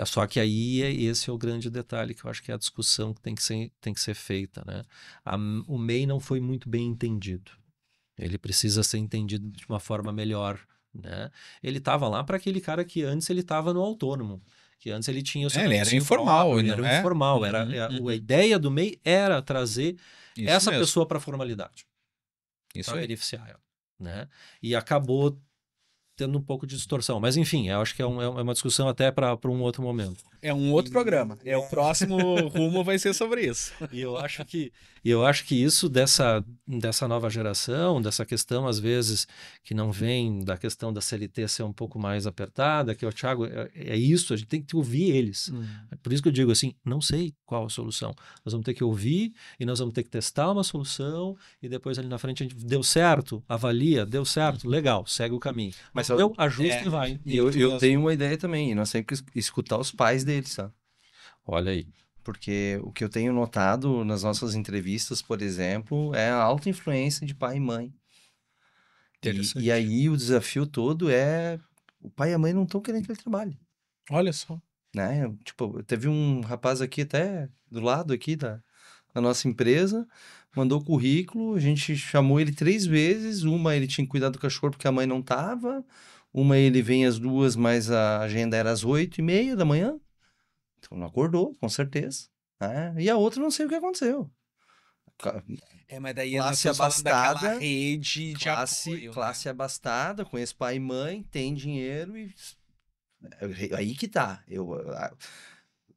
Só que aí esse é o grande detalhe, que eu acho que é a discussão que tem que ser feita, né? O MEI não foi muito bem entendido. Ele precisa ser entendido de uma forma melhor, né? Ele estava lá para aquele cara que antes ele estava no autônomo, que antes ele tinha o seu ele era informal, próprio, ele era informal. A ideia do MEI era trazer essa pessoa para a formalidade, para beneficiar ela, né? E acabou tendo um pouco de distorção, mas enfim, eu acho que é uma discussão até para um outro momento. É um outro programa. O próximo rumo vai ser sobre isso. E eu acho que isso dessa nova geração, dessa questão, às vezes, que não vem da questão da CLT ser um pouco mais apertada, que o Thiago, é isso, a gente tem que ouvir eles. Por isso que eu digo assim, não sei qual a solução. Nós vamos ter que ouvir e nós vamos ter que testar uma solução e depois ali na frente a gente deu certo, avalia, deu certo, legal, segue o caminho. Mas eu ajusto e vai. Eu tenho uma ideia também, e nós temos que escutar os pais deles, tá? Olha aí. Porque o que eu tenho notado nas nossas entrevistas, por exemplo, é a alta influência de pai e mãe. E aí o desafio todo é o pai e a mãe não estão querendo que ele trabalhe. Olha só. Né? Tipo, teve um rapaz aqui até do lado aqui da nossa empresa, mandou currículo, a gente chamou ele 3 vezes, uma ele tinha que cuidar do cachorro porque a mãe não tava, uma ele vem às 2, mas a agenda era às 8h30 da manhã. Então não acordou, com certeza. Né? E a outra não sei o que aconteceu. Mas daí classe abastada, rede de apoio. Classe abastada, conhece pai e mãe, tem dinheiro e... Aí que tá.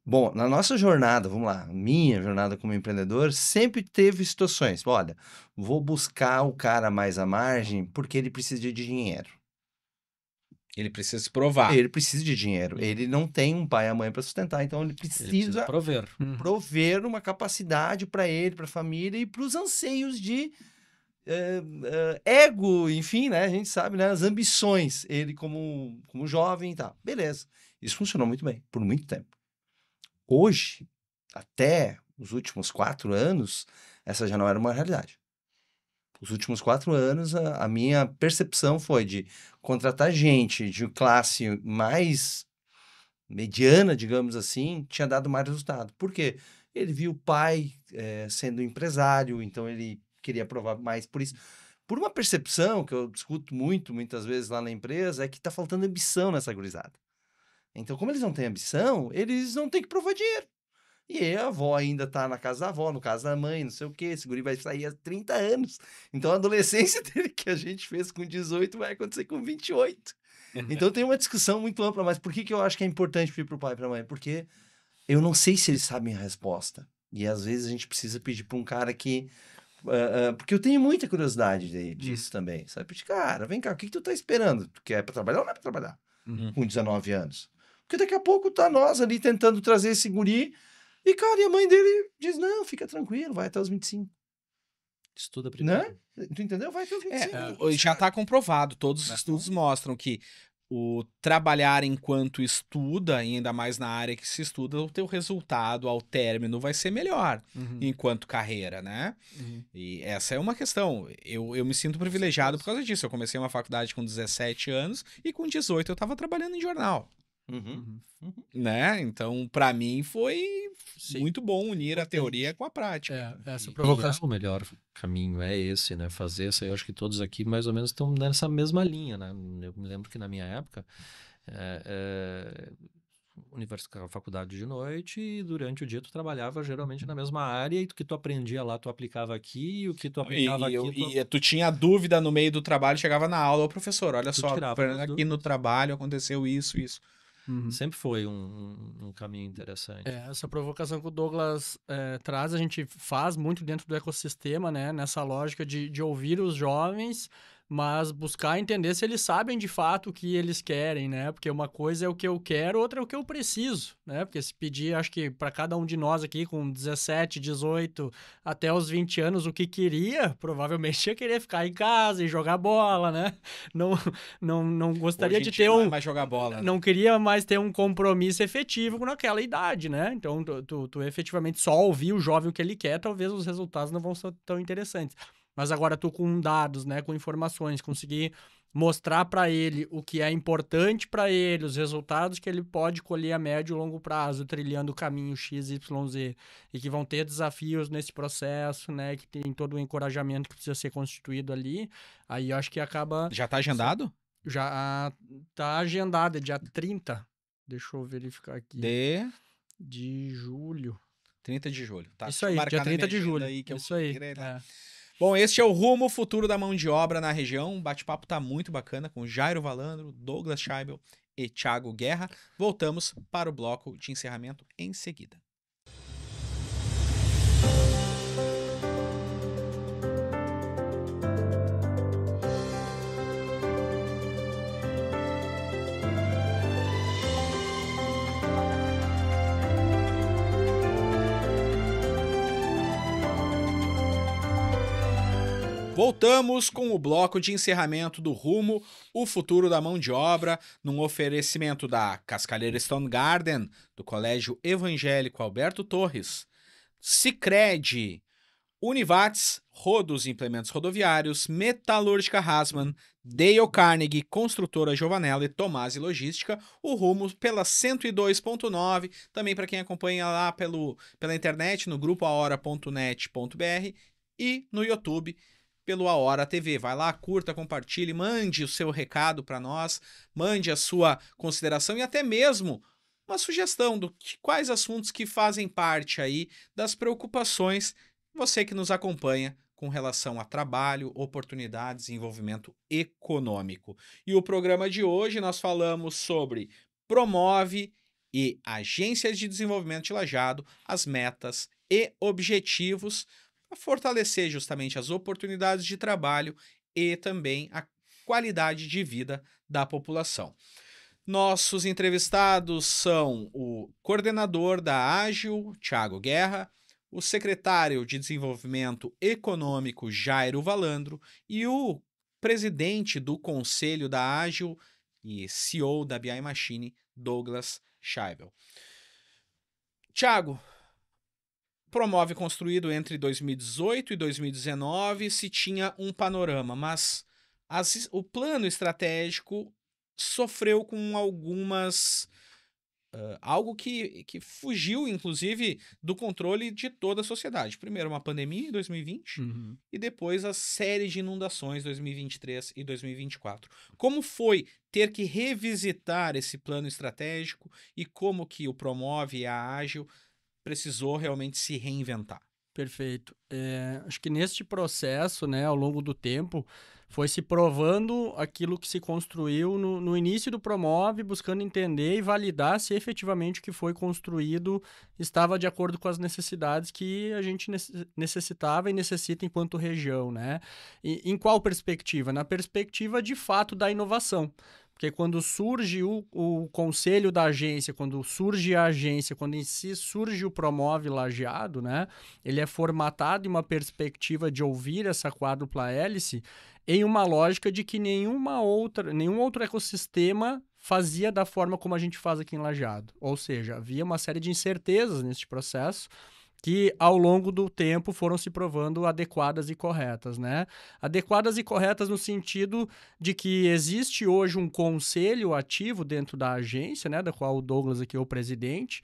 Bom, na nossa jornada, vamos lá, minha jornada como empreendedor, sempre teve situações. Olha, vou buscar o cara mais à margem porque ele precisa de dinheiro. Ele precisa se provar. Ele precisa de dinheiro. Ele não tem um pai e a mãe para sustentar, então ele precisa prover uma capacidade para ele, para a família e para os anseios de ego, enfim, né? A gente sabe, né? As ambições. Ele como jovem e tal. Beleza. Isso funcionou muito bem, por muito tempo. Hoje, até os últimos 4 anos, essa já não era uma realidade. Os últimos 4 anos, a minha percepção foi de contratar gente de classe mais mediana, digamos assim, tinha dado mais resultado. Por quê? Ele viu o pai sendo empresário, então ele queria provar mais por isso. Por uma percepção que eu discuto muitas vezes lá na empresa, é que está faltando ambição nessa gurizada. Então, como eles não têm ambição, eles não têm que provar dinheiro. E aí a avó ainda tá na casa da avó, no caso da mãe, não sei o quê. Esse guri vai sair há 30 anos. Então a adolescência dele que a gente fez com 18 vai acontecer com 28. Então tem uma discussão muito ampla. Mas por que eu acho que é importante pedir pro pai e pra mãe? Porque eu não sei se eles sabem a resposta. E às vezes a gente precisa pedir pra um cara que... porque eu tenho muita curiosidade disso também. Sabe? Pedir, cara, vem cá, o que tu tá esperando? Tu quer pra trabalhar ou não é pra trabalhar? Com 19 anos. Porque daqui a pouco tá nós ali tentando trazer esse guri E, cara, e a mãe dele diz, não, fica tranquilo, vai até os 25. Estuda primeiro. Né? Tu entendeu? Vai até os 25. Já está comprovado, todos os Né? estudos mostram que o trabalhar enquanto estuda, e ainda mais na área que se estuda, o teu resultado ao término vai ser melhor enquanto carreira, né? E essa é uma questão. Eu me sinto privilegiado por causa disso. Eu comecei uma faculdade com 17 anos e com 18 eu estava trabalhando em jornal. Né? Então, para mim foi muito bom unir a teoria com a prática. Essa E provocação. o melhor caminho é esse, né? Fazer isso. Eu acho que todos aqui mais ou menos estão nessa mesma linha, né? Eu me lembro que na minha época, faculdade de noite e durante o dia tu trabalhava geralmente na mesma área e o que tu aprendia lá tu aplicava aqui e o que tu aplicava aqui E tu tinha dúvida no meio do trabalho, chegava na aula, ô professor, olha só, tirava as aqui dúvidas. no trabalho aconteceu isso. Sempre foi um caminho interessante. Essa provocação que o Douglas traz, a gente faz muito dentro do ecossistema, né? Nessa lógica de ouvir os jovens, mas buscar entender se eles sabem de fato o que eles querem, né? Porque uma coisa é o que eu quero, outra é o que eu preciso, né? Porque se pedir, acho que para cada um de nós aqui com 17, 18, até os 20 anos, o que queria, provavelmente ia querer ficar em casa e jogar bola, né? Não gostaria Hoje de a gente ter não vai mais jogar bola, né? Não queria mais ter um compromisso efetivo naquela idade, né? Então, tu efetivamente só ouvir o jovem o que ele quer, talvez os resultados não vão ser tão interessantes. Mas agora tu com dados, né, com informações, conseguir mostrar para ele o que é importante para ele, os resultados que ele pode colher a médio e longo prazo, trilhando o caminho X, Y, Z, e que vão ter desafios nesse processo, né, que tem todo o encorajamento que precisa ser constituído ali, aí eu acho que acaba... Já tá agendado? Já tá agendado, é dia 30. Deixa eu verificar aqui. De julho. 30 de julho, tá? Isso aí, dia 30 de julho. Aí que Isso aí. Bom, este é o Rumo, futuro da mão de obra na região. O bate-papo tá muito bacana com Jairo Valandro, Douglas Scheibel e Thiago Guerra. Voltamos para o bloco de encerramento em seguida. Voltamos com o bloco de encerramento do Rumo, o futuro da mão de obra, num oferecimento da Cascalheira Stone Garden, do Colégio Evangélico Alberto Torres, Sicredi, Univates, Rodos Implementos Rodoviários, Metalúrgica Hasman, Dale Carnegie, Construtora Giovanella e Tomasi Logística, o Rumo pela 102.9, também para quem acompanha lá pela internet, no grupo ahora.net.br e no YouTube, pelo A Hora TV. Vai lá, curta, compartilhe, mande o seu recado para nós, mande a sua consideração e até mesmo uma sugestão quais assuntos que fazem parte aí das preocupações você que nos acompanha com relação a trabalho, oportunidades e envolvimento econômico. E o programa de hoje nós falamos sobre Promove e Agências de Desenvolvimento de Lajeado, as metas e objetivos para fortalecer justamente as oportunidades de trabalho e também a qualidade de vida da população. Nossos entrevistados são o coordenador da Ágil, Thiago Guerra, o secretário de Desenvolvimento Econômico, Jairo Valandro, e o presidente do Conselho da Ágil e CEO da BI Machine, Douglas Scheibel. Thiago, Promove construído entre 2018 e 2019, se tinha um panorama, mas o plano estratégico sofreu com algumas... algo que fugiu, inclusive, do controle de toda a sociedade. Primeiro, uma pandemia em 2020 e depois a série de inundações 2023 e 2024. Como foi ter que revisitar esse plano estratégico e como que o Promove e a Ágil precisou realmente se reinventar? Perfeito. Acho que neste processo, né, ao longo do tempo, foi se provando aquilo que se construiu no início do Promove, buscando entender e validar se efetivamente o que foi construído estava de acordo com as necessidades que a gente necessitava e necessita enquanto região, né? E em qual perspectiva? Na perspectiva, de fato, da inovação. Porque quando surge o conselho da agência, quando surge a agência, quando em si surge o Promove Lajeado, né? Ele é formatado em uma perspectiva de ouvir essa quádrupla hélice em uma lógica de que nenhum outro ecossistema fazia da forma como a gente faz aqui em Lajeado. Ou seja, havia uma série de incertezas neste processo que ao longo do tempo foram se provando adequadas e corretas, né? Adequadas e corretas no sentido de que existe hoje um conselho ativo dentro da agência, né, da qual o Douglas aqui é o presidente,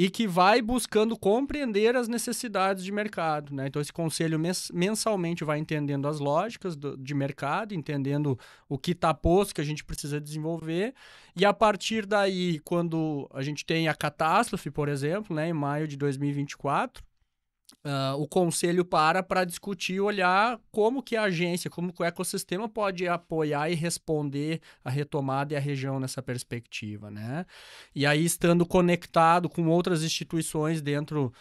e que vai buscando compreender as necessidades de mercado, né? Então, esse conselho mensalmente vai entendendo as lógicas de mercado, entendendo o que está posto, que a gente precisa desenvolver, e a partir daí, quando a gente tem a catástrofe, por exemplo, né, em maio de 2024, o conselho para discutir e olhar como que a agência, como que o ecossistema pode apoiar e responder a retomada e a região nessa perspectiva, né? E aí, estando conectado com outras instituições dentro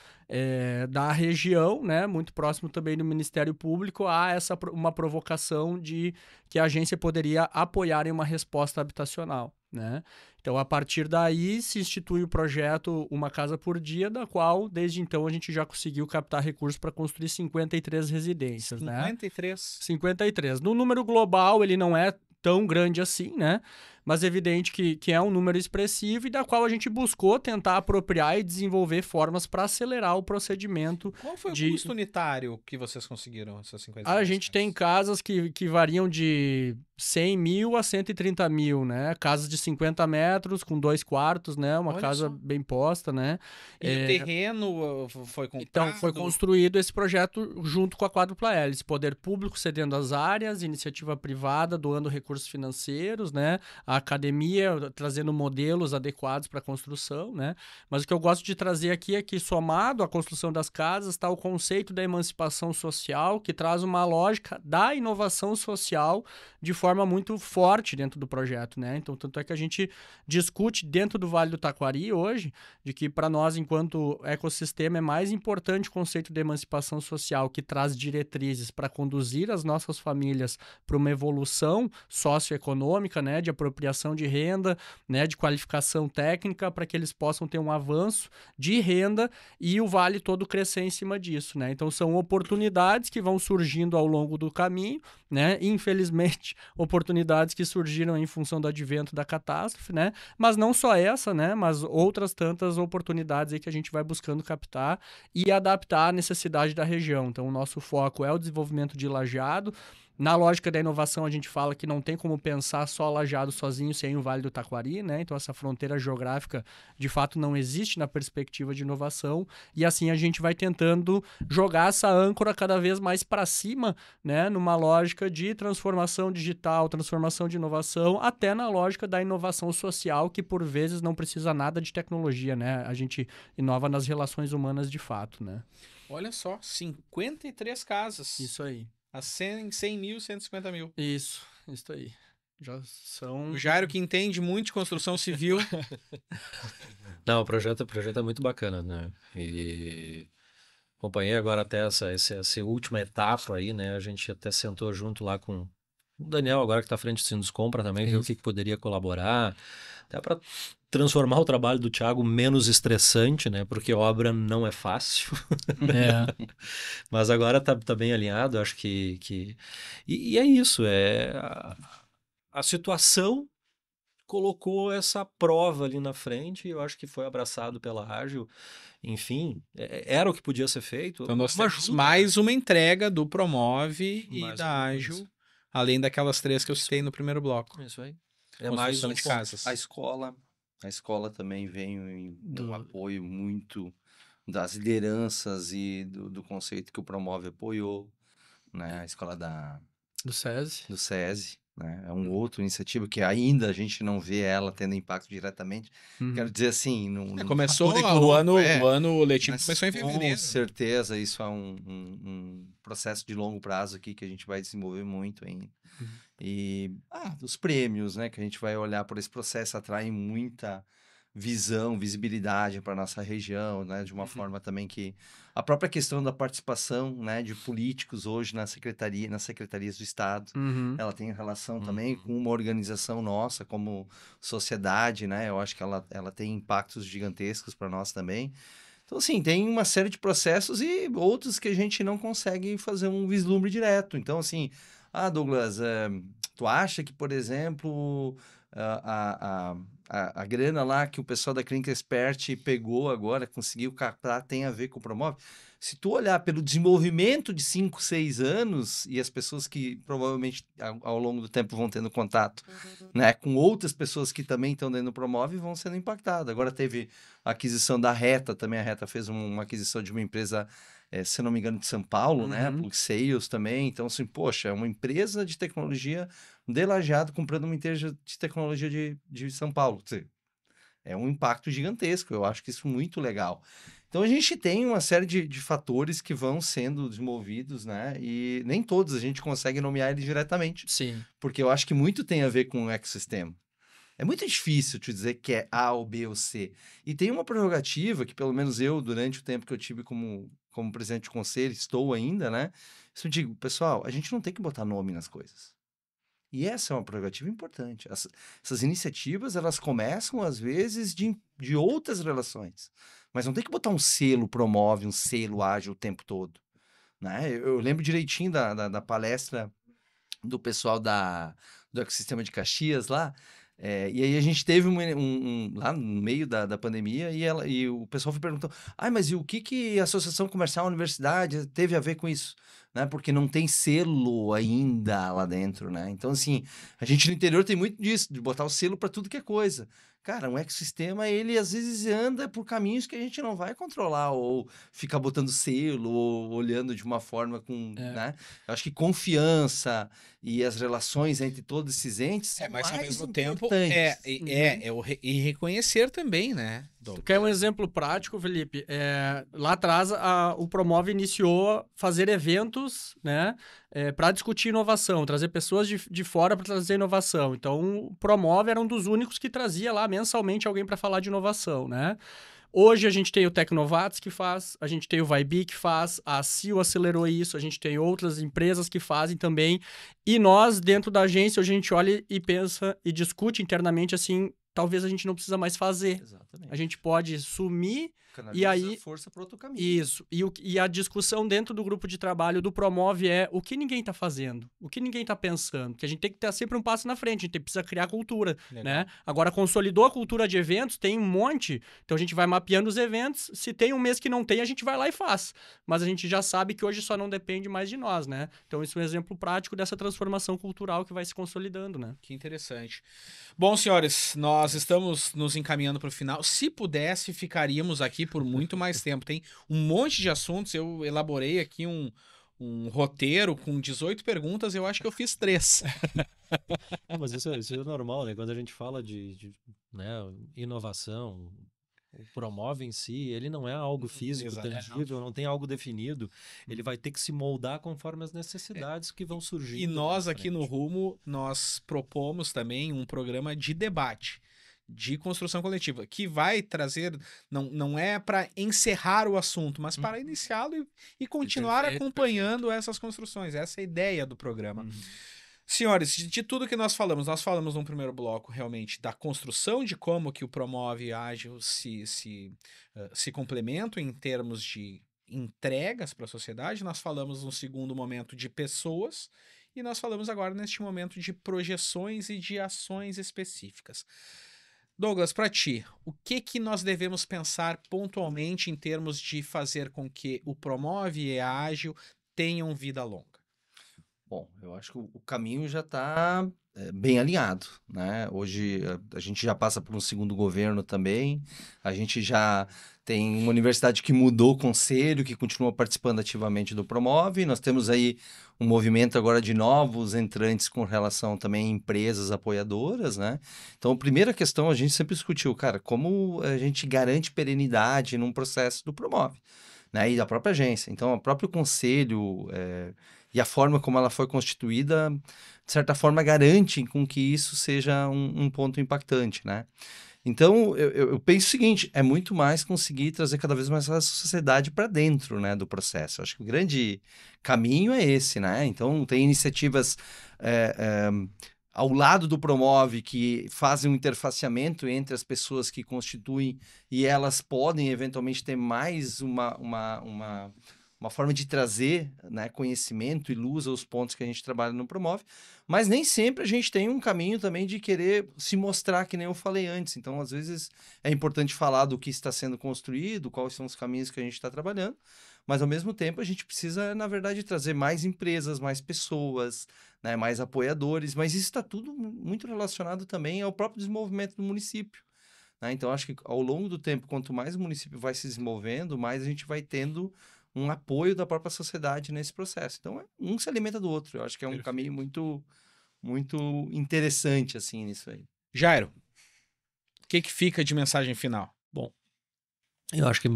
da região, né, muito próximo também do Ministério Público, há uma provocação de que a agência poderia apoiar em uma resposta habitacional, né? Então, a partir daí, se institui o projeto Uma Casa por Dia, da qual, desde então, a gente já conseguiu captar recursos para construir 53 residências, 53? né? 53. No número global, ele não é tão grande assim, né? Mas é evidente que é um número expressivo e da qual a gente buscou tentar apropriar e desenvolver formas para acelerar o procedimento. Qual foi o custo unitário que vocês conseguiram, essas 50 A gente tem casas que variam de 100 mil a 130 mil, né? Casas de 50 metros com 2 quartos, né? Uma Olha casa só. bem posta, né? E o terreno foi comprado? Então, foi construído esse projeto junto com a quádrupla hélice. Poder público cedendo as áreas, iniciativa privada doando recursos financeiros, né? A academia trazendo modelos adequados para a construção, né? Mas o que eu gosto de trazer aqui é que, somado à construção das casas, está o conceito da emancipação social, que traz uma lógica da inovação social de forma muito forte dentro do projeto, né? Então, tanto é que a gente discute dentro do Vale do Taquari hoje, de que para nós, enquanto ecossistema, é mais importante o conceito de emancipação social, que traz diretrizes para conduzir as nossas famílias para uma evolução socioeconômica, né? De apropriação de renda, né? De qualificação técnica, para que eles possam ter um avanço de renda e o Vale todo crescer em cima disso, né? Então, são oportunidades que vão surgindo ao longo do caminho, né? Infelizmente, oportunidades que surgiram em função do advento da catástrofe, né? Mas não só essa, né? Mas outras tantas oportunidades aí que a gente vai buscando captar e adaptar à necessidade da região. Então, o nosso foco é o desenvolvimento de Lajeado. Na lógica da inovação, a gente fala que não tem como pensar só Lajeado sozinho sem o Vale do Taquari, né? Então, essa fronteira geográfica, de fato, não existe na perspectiva de inovação. E assim a gente vai tentando jogar essa âncora cada vez mais para cima, né? Numa lógica de transformação digital, transformação de inovação, até na lógica da inovação social, que por vezes não precisa nada de tecnologia, né? A gente inova nas relações humanas de fato, né? Olha só, 53 casas. Isso aí. A 100 mil, 150 mil. Isso aí. Já são... O Jairo, que entende muito de construção civil. Não, o projeto é muito bacana, né? E acompanhei agora até essa última etapa aí, né? A gente até sentou junto lá com o Daniel, agora que está à frente do Sinduscompra também, viu o que poderia colaborar, até para transformar o trabalho do Thiago menos estressante, né? Porque obra não é fácil. Mas agora tá bem alinhado, acho que... E é isso, a situação colocou essa prova ali na frente e eu acho que foi abraçado pela Ágil. Enfim, era o que podia ser feito. Então nós temos mais uma entrega do Promove e da Ágil, além daquelas 3 que eu citei no primeiro bloco. Isso aí. Mais um de casas. A escola também veio em um apoio muito das lideranças e do conceito que o Promove apoiou, né? A escola do SESI, né? É uma outra iniciativa que ainda a gente não vê ela tendo impacto diretamente. Quero dizer assim... Começou o ano letivo, começou em fevereiro. Com certeza, isso é um processo de longo prazo aqui que a gente vai desenvolver muito ainda. E os prêmios, né, que a gente vai olhar por esse processo atraem muita visibilidade para nossa região, né? De uma forma também que a própria questão da participação, né, de políticos hoje nas secretarias do Estado, Uhum. ela tem relação também com uma organização nossa como sociedade, né? Eu acho que ela tem impactos gigantescos para nós também. Então, assim, tem uma série de processos e outros que a gente não consegue fazer um vislumbre direto. Então, assim, Douglas, tu acha que, por exemplo, a grana lá que o pessoal da Clínica Expert pegou agora, conseguiu captar, tem a ver com o Promove? Se tu olhar pelo desenvolvimento de 5, 6 anos e as pessoas que provavelmente ao longo do tempo vão tendo contato, né, com outras pessoas que também estão dentro do Promove, vão sendo impactadas. Agora teve a aquisição da Reta, também a Reta fez uma aquisição de uma empresa, se não me engano, de São Paulo, né, Plug Sales também. Então, assim, poxa, é uma empresa de tecnologia de Lajeado comprando uma empresa de tecnologia de São Paulo. É um impacto gigantesco, eu acho que isso é muito legal. Então, a gente tem uma série de fatores que vão sendo desenvolvidos, né? E nem todos a gente consegue nomear eles diretamente. Sim. Porque eu acho que muito tem a ver com o ecossistema. É muito difícil te dizer que é A ou B ou C. E tem uma prerrogativa que, pelo menos eu, durante o tempo que eu tive como presidente de conselho, estou ainda, né? Eu digo, pessoal, a gente não tem que botar nome nas coisas. E essa é uma prerrogativa importante. Essas iniciativas, elas começam, às vezes, de outras relações. Mas não tem que botar um selo Promove, um selo Ágil o tempo todo. Né? Eu lembro direitinho da palestra do pessoal do ecossistema de Caxias lá. E aí a gente teve lá no meio da pandemia e o pessoal foi perguntando, mas e o que a Associação Comercial Universidade teve a ver com isso? Né? Porque não tem selo ainda lá dentro, né? Então, assim, a gente no interior tem muito disso, de botar o selo para tudo que é coisa. Cara, um ecossistema, ele às vezes anda por caminhos que a gente não vai controlar, ou ficar botando selo, ou olhando de uma forma né? Eu acho que confiança e as relações entre todos esses entes são mas ao mais mesmo tempo e reconhecer também, né? Tu quer um exemplo prático, Felipe? Lá atrás, o Promove iniciou fazer eventos, né, para discutir inovação, trazer pessoas de fora para trazer inovação. Então, o Promove era um dos únicos que trazia lá mensalmente alguém para falar de inovação, né? Hoje a gente tem o Tecnovatos que faz, a gente tem o Vibe que faz, a CIO acelerou isso, a gente tem outras empresas que fazem também. E nós, dentro da agência, a gente olha e pensa e discute internamente assim, talvez a gente não precisa mais fazer. Exatamente. A gente pode sumir Canaliza e aí força para outro caminho. Isso. E a discussão dentro do grupo de trabalho do Promove é o que ninguém está fazendo, o que ninguém está pensando, que a gente tem que ter sempre um passo na frente, a gente precisa criar cultura, né? Agora, consolidou a cultura de eventos, tem um monte, então a gente vai mapeando os eventos, se tem um mês que não tem, a gente vai lá e faz. Mas a gente já sabe que hoje só não depende mais de nós, né? Então, isso é um exemplo prático dessa transformação cultural que vai se consolidando, né? Que interessante. Bom, senhores, nós estamos nos encaminhando para o final. Se pudesse, ficaríamos aqui por muito mais tempo. Tem um monte de assuntos. Eu elaborei aqui um roteiro com 18 perguntas. Eu acho que eu fiz 3. Mas isso é normal, né? Quando a gente fala de né, inovação, o Promove em si, ele não é algo físico, tangível, não tem algo definido. Ele vai ter que se moldar conforme as necessidades que vão surgindo. E nós aqui no Rumo, nós propomos também um programa de debate, de construção coletiva, que vai trazer, não é para encerrar o assunto, mas para iniciá-lo e continuar acompanhando essas construções. Essa é a ideia do programa. Senhores, de tudo que nós falamos no primeiro bloco realmente da construção de como que o Promove e Ágil se complementam em termos de entregas para a sociedade. Nós falamos no segundo momento de pessoas e nós falamos agora neste momento de projeções e de ações específicas. Douglas, para ti, o que nós devemos pensar pontualmente em termos de fazer com que o Promove e a Ágil tenham vida longa? Bom, eu acho que o caminho já está bem alinhado, né? Hoje a gente já passa por um segundo governo também, a gente já tem uma universidade que mudou o conselho, que continua participando ativamente do Promove, nós temos aí um movimento agora de novos entrantes com relação também a empresas apoiadoras, né? Então, a primeira questão a gente sempre discutiu, cara, como a gente garante perenidade num processo do Promove, né? E da própria agência. Então, o próprio conselho... e a forma como ela foi constituída, de certa forma, garante com que isso seja um ponto impactante, né? Então, eu penso o seguinte, é muito mais conseguir trazer cada vez mais essa sociedade para dentro, né, do processo. Eu acho que o grande caminho é esse, né? Então, tem iniciativas ao lado do Promove que fazem um interfaceamento entre as pessoas que constituem e elas podem, eventualmente, ter mais uma forma de trazer, né, conhecimento e luz aos pontos que a gente trabalha no Promove, mas nem sempre a gente tem um caminho também de querer se mostrar, que nem eu falei antes. Então, às vezes, é importante falar do que está sendo construído, quais são os caminhos que a gente está trabalhando, mas, ao mesmo tempo, a gente precisa, na verdade, trazer mais empresas, mais pessoas, né, mais apoiadores, mas isso está tudo muito relacionado também ao próprio desenvolvimento do município. Né? Então, acho que, ao longo do tempo, quanto mais o município vai se desenvolvendo, mais a gente vai tendo um apoio da própria sociedade nesse processo. Então, um se alimenta do outro. Eu acho que é um caminho muito, muito interessante, assim, nisso aí. Jairo, o que fica de mensagem final? Bom, eu acho que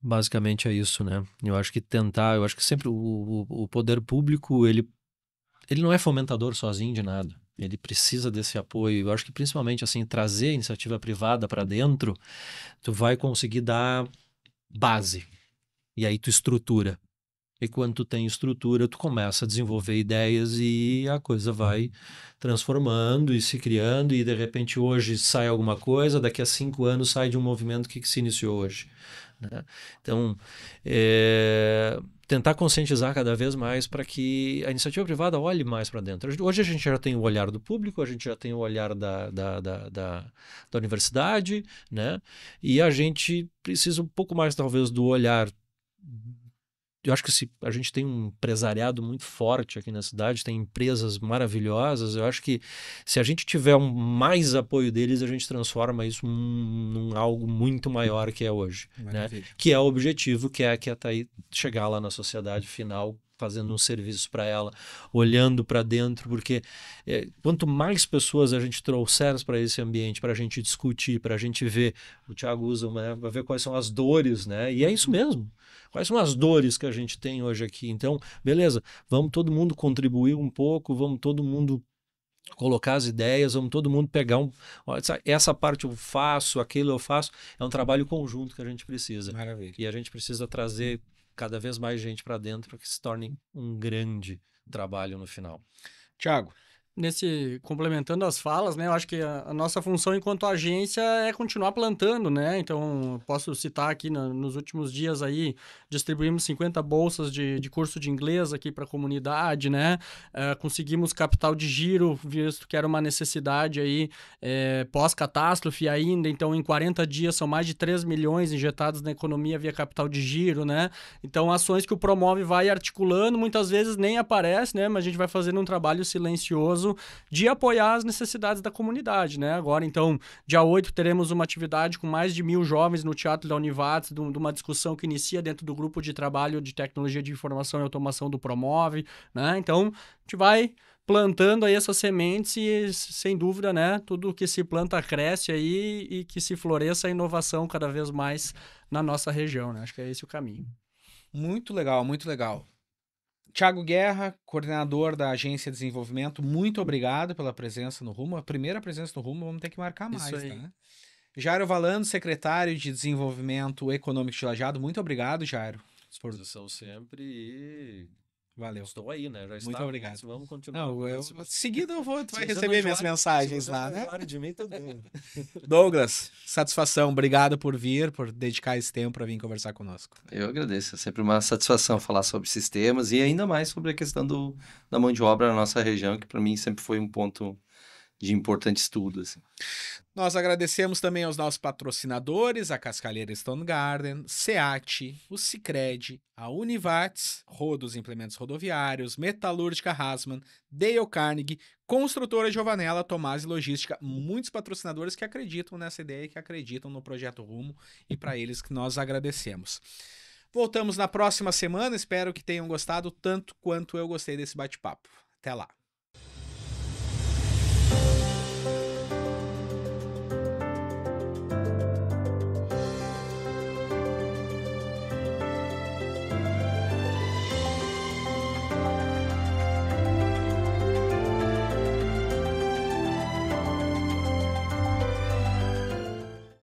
basicamente é isso, né? Eu acho que sempre o poder público, ele não é fomentador sozinho de nada. Ele precisa desse apoio. Eu acho que principalmente, assim, trazer a iniciativa privada para dentro, tu vai conseguir dar base. E aí tu estrutura. E quando tu tem estrutura, tu começa a desenvolver ideias e a coisa vai transformando e se criando, e de repente hoje sai alguma coisa, daqui a 5 anos sai de um movimento que se iniciou hoje. Né? Então, tentar conscientizar cada vez mais para que a iniciativa privada olhe mais para dentro. Hoje a gente já tem o olhar do público, a gente já tem o olhar da universidade, né? E a gente precisa um pouco mais, talvez, do olhar. Eu acho que a gente tem um empresariado muito forte aqui na cidade, tem empresas maravilhosas. Eu acho que se a gente tiver mais apoio deles, a gente transforma isso num algo muito maior que é hoje. Né? Que é o objetivo, que é chegar lá na sociedade final, fazendo um serviço para ela, olhando para dentro, porque quanto mais pessoas a gente trouxer para esse ambiente, para a gente discutir, para a gente ver, o Thiago usa, né, para ver quais são as dores, né? E é isso mesmo. Quais são as dores que a gente tem hoje aqui? Então, beleza, vamos todo mundo contribuir um pouco, vamos todo mundo colocar as ideias, vamos todo mundo pegar essa parte eu faço, aquilo eu faço. É um trabalho conjunto que a gente precisa. Maravilha. E a gente precisa trazer cada vez mais gente para dentro para que se torne um grande trabalho no final. Thiago. Complementando as falas, né, eu acho que a nossa função enquanto agência é continuar plantando, né, então posso citar aqui nos últimos dias aí, distribuímos 50 bolsas de curso de inglês aqui para a comunidade, né, conseguimos capital de giro, visto que era uma necessidade aí pós-catástrofe ainda, então em 40 dias são mais de 3 milhões injetados na economia via capital de giro, né, então ações que o Promove vai articulando, muitas vezes nem aparece, né, mas a gente vai fazendo um trabalho silencioso de apoiar as necessidades da comunidade, né? Agora, então, dia 8 teremos uma atividade com mais de 1.000 jovens no Teatro da Univates, de uma discussão que inicia dentro do grupo de trabalho de tecnologia de informação e automação do Promove, né? Então, a gente vai plantando aí essas sementes e, sem dúvida, né, tudo que se planta cresce aí e que se floresça a inovação cada vez mais na nossa região, né? Acho que é esse o caminho. Muito legal, muito legal. Thiago Guerra, coordenador da Agência de Desenvolvimento, muito obrigado pela presença no Rumo. A primeira presença no Rumo, vamos ter que marcar mais, tá? Jairo Valando, secretário de Desenvolvimento Econômico de Lajeado, muito obrigado, Jairo. Disposição sempre e... Valeu. Estou aí, né? Já muito obrigado. Vamos continuar. Não, seguida tu vai receber minhas mensagens lá, né? De mim também. Douglas, satisfação. Obrigado por vir, por dedicar esse tempo para vir conversar conosco. Eu agradeço. É sempre uma satisfação falar sobre sistemas e ainda mais sobre a questão da mão de obra na nossa região, que para mim sempre foi um ponto de importante estudo. Assim. Nós agradecemos também aos nossos patrocinadores, a Cascalheira Stone Garden, SEAT, o Sicredi, a Univates, Rodos Implementos Rodoviários, Metalúrgica Hasman, Dale Carnegie, Construtora Giovanella, Tomás e Logística, muitos patrocinadores que acreditam nessa ideia, que acreditam no Projeto Rumo, e para eles que nós agradecemos. Voltamos na próxima semana, espero que tenham gostado tanto quanto eu gostei desse bate-papo. Até lá!